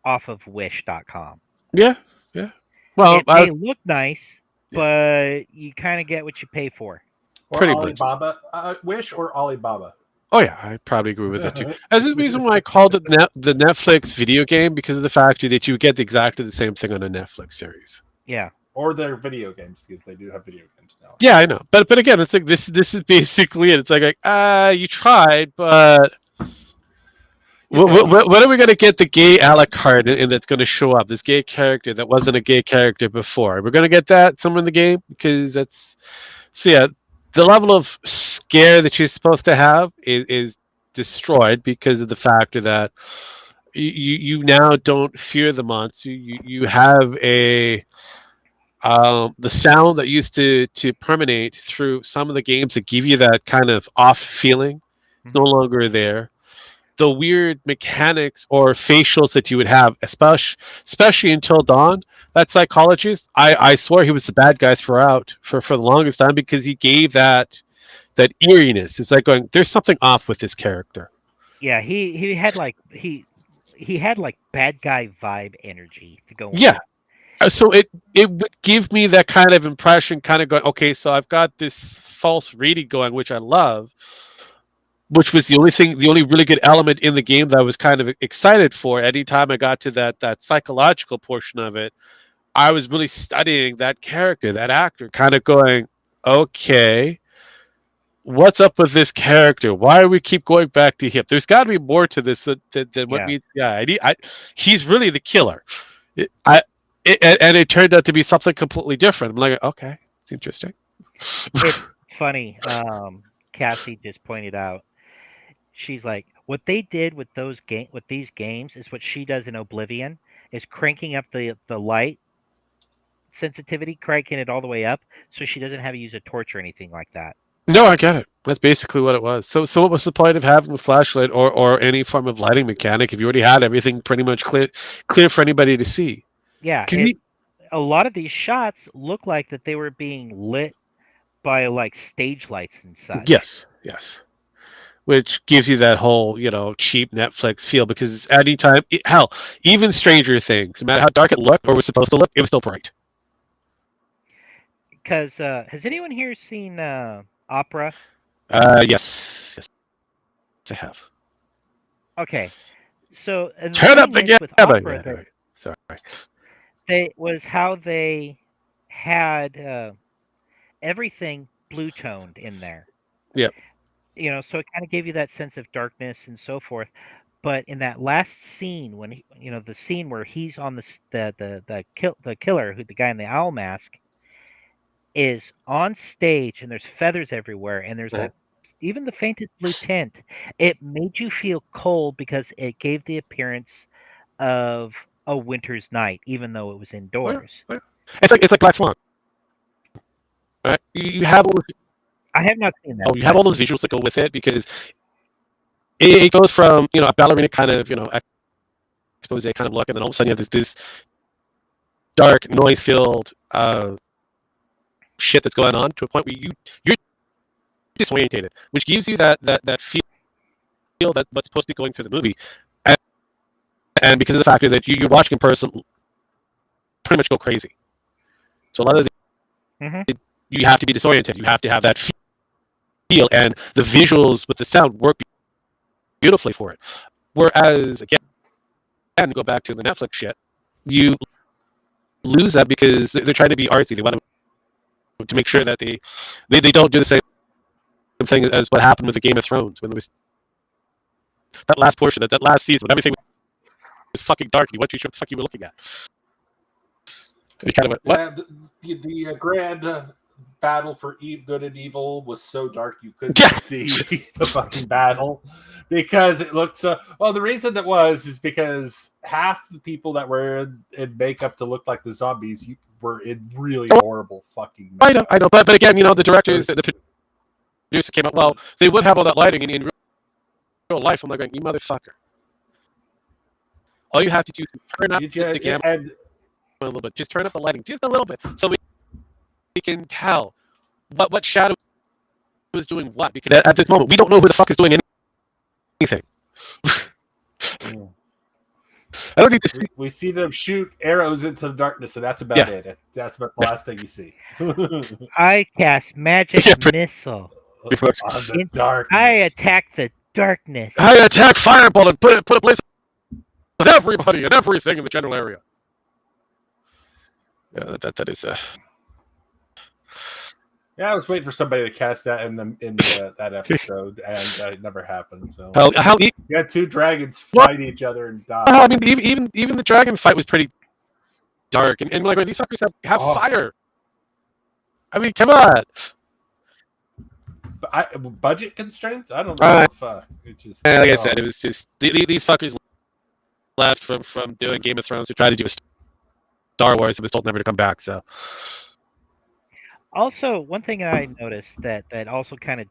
off of Wish.com. Yeah, yeah. Well, It may look nice, but you kind of get what you pay for. Or pretty Alibaba, Wish or Alibaba. Oh yeah, I probably agree with that too. That's the reason why I called it the Netflix video game, because of the fact that you get exactly the same thing on a Netflix series. Yeah. Or their video games, because they do have video games now. Yeah, I know, but again, it's like this is basically it. It's like you tried, but what are we going to get the gay a la carte and that's going to show up? This gay character that wasn't a gay character before. We're going to get that somewhere in the game, because that's so yeah. The level of scare that you're supposed to have is destroyed because of the factor that you now don't fear the monster. You have the sound that used to permeate through some of the games that give you that kind of off feeling. It's no longer there. The weird mechanics or facials that you would have, especially until Dawn, that psychologist, I swore he was the bad guy throughout for the longest time, because he gave that eeriness. It's like going, there's something off with this character. Yeah, he had like he had like bad guy vibe energy to go on. Yeah. So it would give me that kind of impression, kind of going, okay, so I've got this false reading going, which I love, which was the only really good element in the game that I was kind of excited for. Anytime I got to that psychological portion of it, I was really studying that character, that actor, kind of going, okay, what's up with this character? Why do we keep going back to him? There's got to be more to this than what meets the eye. He's really the killer. And it turned out to be something completely different. I'm like, okay, it's interesting. It's funny. Cassie just pointed out. She's like, what they did with these games is what she does in Oblivion, is cranking up the light sensitivity, cranking it all the way up, so she doesn't have to use a torch or anything like that. No, I get it. That's basically what it was. So what was the point of having a flashlight or any form of lighting mechanic if you already had everything pretty much clear for anybody to see? Yeah, a lot of these shots look like that they were being lit by like stage lights and such. Yes. Which gives you that whole, cheap Netflix feel, because anytime, hell, even Stranger Things, no matter how dark it looked or was supposed to look, it was still bright. Because has anyone here seen Opera? Yes, I have. Okay, so Turn up the thing is with Opera, Sorry. how they had everything blue toned in there. Yep. So it kind of gave you that sense of darkness and so forth. But in that last scene, when the scene where he's on the killer, the guy in the owl mask, is on stage, and there's feathers everywhere, and there's even the faintest blue tint. It made you feel cold because it gave the appearance of a winter's night, even though it was indoors. It's like Black Swan. Right? You have all those, I have not seen that. you have all those visuals that go with it, because it goes from a ballerina kind of expose kind of look, and then all of a sudden you have this dark, noise filled shit that's going on, to a point where you're disorientated, which gives you that feel that what's supposed to be going through the movie, and because of the factor that you're watching a person pretty much go crazy. So a lot of you have to be disoriented. You have to have that feel, and the visuals with the sound work beautifully for it. Whereas, again, go back to the Netflix shit, you lose that because they're trying to be artsy. They want to make sure that they don't do the same thing as what happened with the Game of Thrones, when there was that last portion, that last season, when everything was fucking dark. You weren't sure what the fuck you were looking at. We kind of went, what? Yeah, the grand battle for good and evil was so dark you couldn't Yeah. see the fucking battle because it looked so. Well, the reason that was is because half the people that were in makeup to look like the zombies were in really horrible fucking makeup. I know, but again, the directors, the producer came up. Well, they would have all that lighting in real life. I'm like, you motherfucker! All you have to do is turn up the gamma a little bit. Just turn up the lighting just a little bit, so we can tell what shadow is doing what. Because at this moment, we don't know who the fuck is doing anything. I don't need to see. We see them shoot arrows into the darkness, and that's about it. That's about the last thing you see. I cast magic missile. On the darkness. I attack the darkness. I attack fireball and put a place on everybody and everything in the general area. Yeah, that is. Yeah, I was waiting for somebody to cast that in that episode, and it never happened. So you had two dragons fight each other and die. I mean, even the dragon fight was pretty dark, and like these fuckers have fire. I mean, come on. Budget constraints? I don't know if it just. Like I said, it was just these fuckers left from doing Game of Thrones to try to do a Star Wars and was told never to come back. So. Also, one thing I noticed that also kind of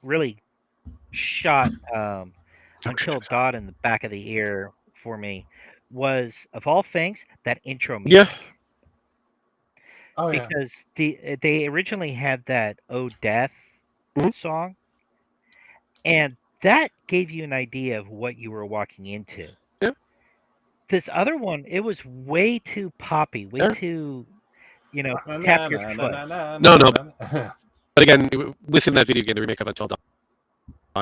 really shot killed Dodd in the back of the ear for me was, of all things, that intro music. Yeah. Oh, yeah. Because they originally had that "Oh Death" song, and that gave you an idea of what you were walking into. Yeah. This other one, it was way too poppy, way too. Tap your foot. No. But again, within that video game, the remake of Until Dawn,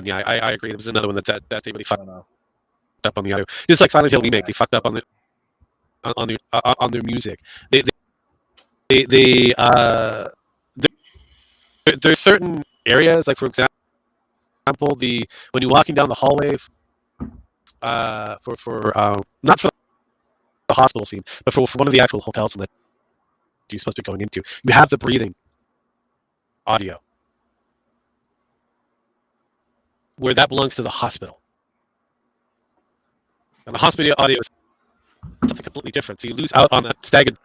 yeah, I agree. There was another one that they really fucked up on the audio. Just like Silent Hill remake, they fucked up on their music. There's certain areas, like for example, when you're walking down the hallway, for not for the hospital scene, but for one of the actual hotels that you're supposed to be going into, you have the breathing audio where that belongs to the hospital, and the hospital audio is something completely different. So you lose out on that staggered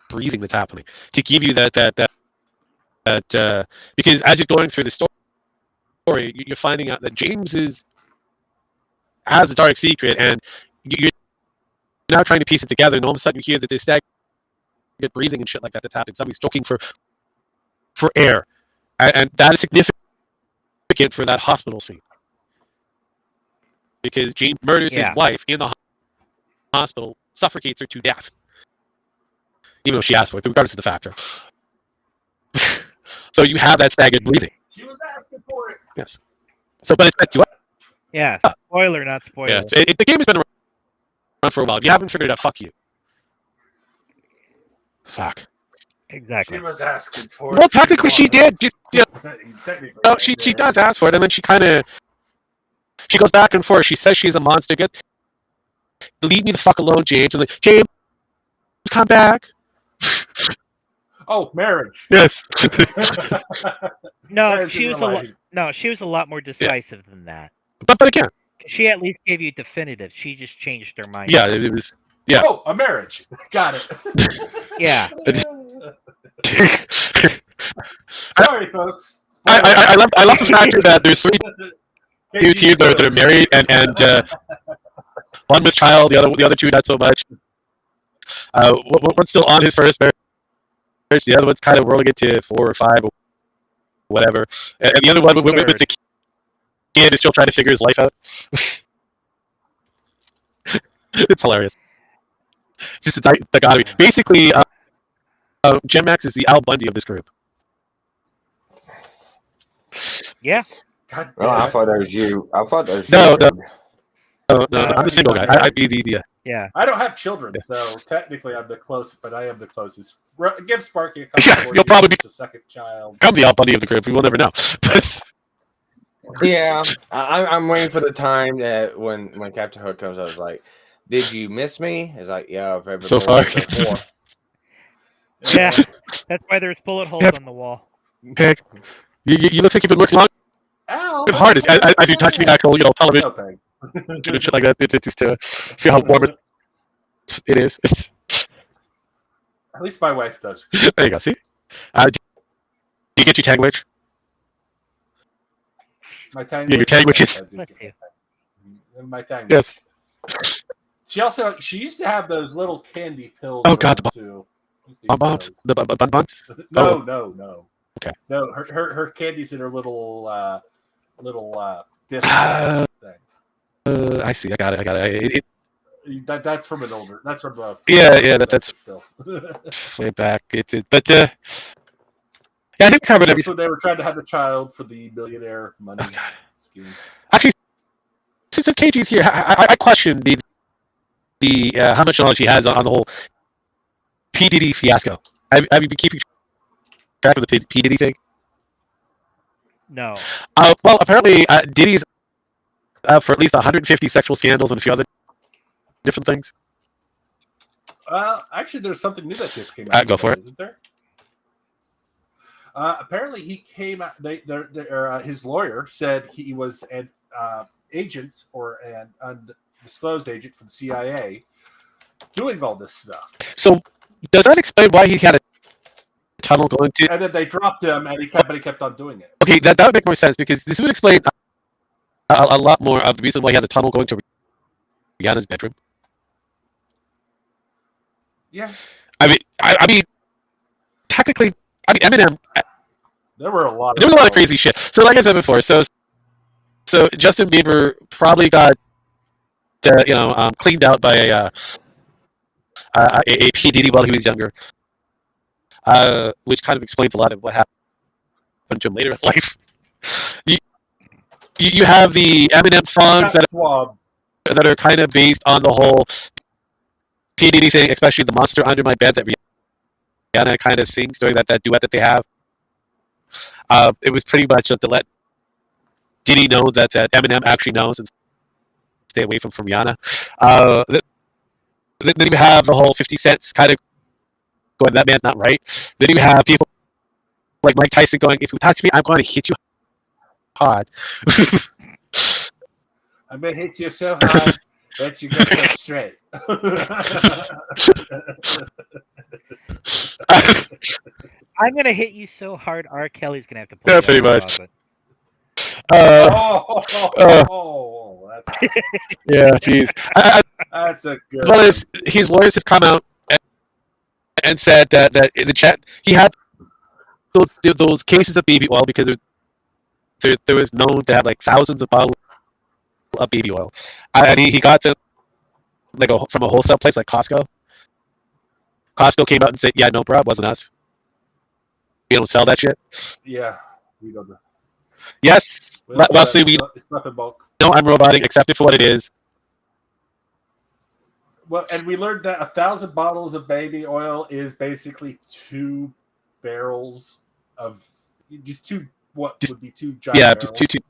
breathing that's happening to give you that because as you're going through the story, you're finding out that James has a dark secret, and you're now trying to piece it together, and all of a sudden you hear that there's staggered breathing and shit like that's happening. Somebody's choking for air, and that is significant for that hospital scene because James murders his wife in the hospital, suffocates her to death, even though she asked for it, regardless of the factor. So you have that staggered breathing. She was asking for it. Yes. So, but it sets you up. Yeah. Spoiler, not spoiler. Yeah. The game has been around for a while. If you haven't figured it out, fuck you. Fuck. Exactly. She was asking for it. Well, technically she did. She does ask for it, and then she goes back and forth. She says she's a monster. Leave me the fuck alone, James. And like, James, come back. Oh, marriage. Yes. No, she was a lot more decisive than that. But again, she at least gave you definitive. She just changed her mind. Yeah, it was. Yeah. Oh, a marriage. Got it. Yeah. Sorry, folks. I love the fact that there's 3 dudes here that are married, and one with child, the other 2 not so much. One's still on his first marriage. The other one's kind of rolling into 4 or 5 or whatever, and the other one with the kid is still trying to figure his life out. It's hilarious. It's just the dichotomy. Basically, Gen Max is the Al Bundy of this group. Yeah. Oh, I thought that was you. I thought that was No, you. no, I'm the single guy. I'd be the Yeah. I don't have children, so technically I'm the closest, but I am the closest. Give Sparky a couple more you'll probably years, a second child. I'm the Al Bundy of the group. We will never know. Yeah, I'm waiting for the time that when Captain Hook comes. I was like, Did you miss me? It's like, yeah, I've ever So been far. with her before. Yeah, that's why there's bullet holes on the wall. Peg, you look like you've been working long Ow, and hard as you touch the actual, television No, Peg. and shit like that. Just to feel how warm it is. At least my wife does. There you go. See? Do you get your tag witch? My tang. Yeah, your tag witches. Bless you. My tang. Yes. She used to have those little candy pills. Oh, God, the too. Bonbons? The bonbons? No, Oh. no. Okay. No, her candies in her little disc thing. I see. I got it. That's from an older. That's from Yeah, that's still. way back. But yeah, I think covered That's everything. when they were trying to have a child for the millionaire money scheme. Actually, since KG's here, I question the how much knowledge he has on the whole P Diddy fiasco. Have you been keeping track of the P Diddy thing? No. Well, apparently Diddy's up for at least 150 sexual scandals and a few other different things. Actually, there's something new that just came out. Go for it. Isn't there? Apparently, he came out. His lawyer said he was an agent or an undisclosed agent from the CIA doing all this stuff. So, does that explain why he had a tunnel going to? And then they dropped him, and he kept on doing it. Okay, that would make more sense because this would explain a lot more of the reason why he has a tunnel going to Rihanna's bedroom. Yeah, I mean, technically, Eminem. there were a lot. There was a lot of crazy shit. So, like I said before, so Justin Bieber probably got cleaned out by a P Diddy while he was younger, which kind of explains a lot of what happened to him later in life. You have the Eminem songs that are kind of based on the whole P Diddy thing, especially the Monster Under My Bed that Rihanna kind of sings during that duet that they have. It was pretty much to let Diddy know that Eminem actually knows and stay away from Rihanna. Then you have the whole 50 Cent kind of going, that man's not right. Then you have people like Mike Tyson going, if you touch me, I'm going to hit you hard. I'm going to hit you so hard that you're going to go straight. I'm gonna hit you so hard, R. Kelly's gonna have to. Yeah, pretty much. Yeah, jeez. That's a good. Well, his lawyers have come out and said that in the chat he had those cases of baby oil because there was known to have like thousands of bottles of baby oil, and he got them from a wholesale place like Costco. Costco came out and said, "Yeah, no, bro, it wasn't us. We don't sell that shit." Yeah, we don't. Yes, Wesley, it's not in bulk. No, I'm roboting. Accept it for what it is. Well, and we learned that 1,000 bottles of baby oil is basically 2 barrels of just two. Would be 2 giant? Yeah, barrels. just two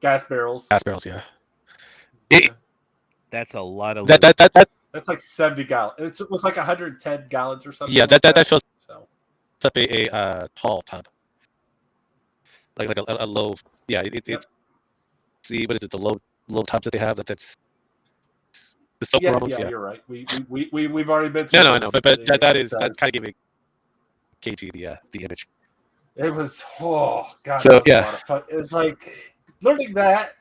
gas barrels. Gas barrels, yeah. That's a lot of. That's like 70 gallons. It was like 110 gallons or something. Yeah, like that fills up a tall tub, like a low. Yeah, it's see what is it? The low tubs that they have. That's the soap rooms. Yeah, you're right. We've already been through. No, I know, but that's kind of giving KG the image. It was God. So that was yeah, a lot of fun. It was like learning that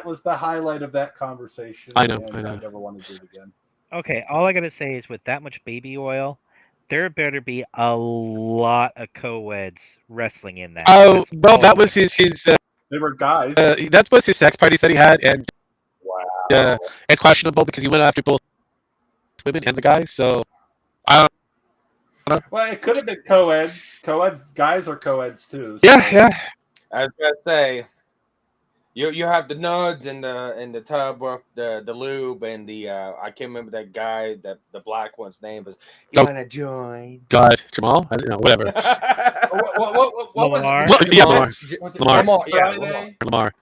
was the highlight of that conversation. I know. I never want to do it again. Okay, all I gotta say is with that much baby oil, there better be a lot of co-eds wrestling in that. Oh, well, that was his. They were guys. That was his sex parties that he had, and wow, and questionable because he went after both women and the guys. So, I don't know. Well, it could have been co-eds. Co-eds, guys are co-eds too. So. Yeah. I was gonna say, you have the nuds in the tub with the lube and the I can't remember that guy, that the black one's name was. You wanna join? God, Jamal? I don't know, whatever. What was Lamar? Lamar. Was it Lamar. next Friday? Lamar.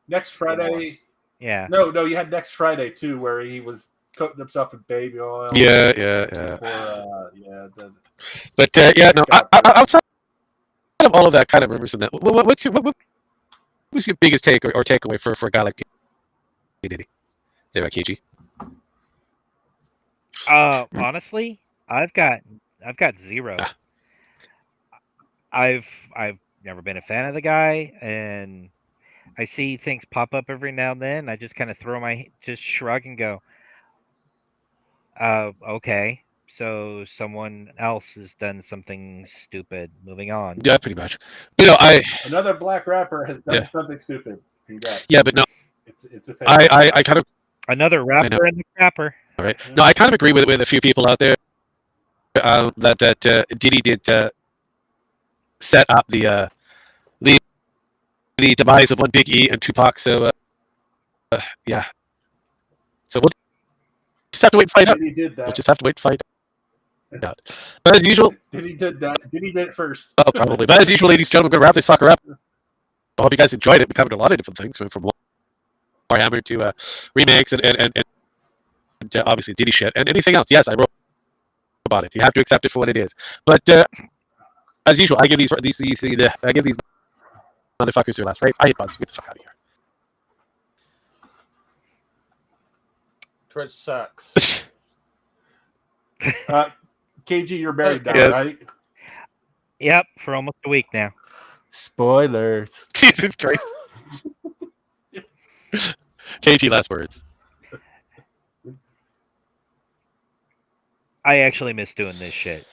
Next Friday. Yeah. No, you had next Friday too, where he was coating himself in baby oil. Yeah. But no. Outside of all of that kind of rumors and that, what was your biggest take or takeaway for a guy like P. Diddy? There, KG. Honestly, I've got zero. Ah. I've never been a fan of the guy, and I see things pop up every now and then. I just kind of just shrug and go, okay. So someone else has done something stupid. Moving on. Yeah, pretty much. You know, Another black rapper has done something stupid. Congrats. Yeah, but no, it's a thing. I kind of Another rapper and the crapper. all right. No, I kind of agree with a few people out there that Diddy did set up the demise of one Big E and Tupac. So yeah. So we'll just have to wait and find out. Diddy did that. We'll just have to wait and find out. But as usual, Diddy did that. Diddy did it first. oh, probably. But as usual, ladies and gentlemen, we're gonna wrap this fucker up. I hope you guys enjoyed it. We covered a lot of different things from Warhammer to remakes and obviously Diddy shit and anything else. Yes, I wrote about it. You have to accept it for what it is. But as usual, I give these motherfuckers their last right. I hate bugs. Get the fuck out of here. Twitch sucks. KG, you're married now, Yes. right? Yep, for almost a week now. Spoilers. Jesus Christ. KG, last words. I actually miss doing this shit.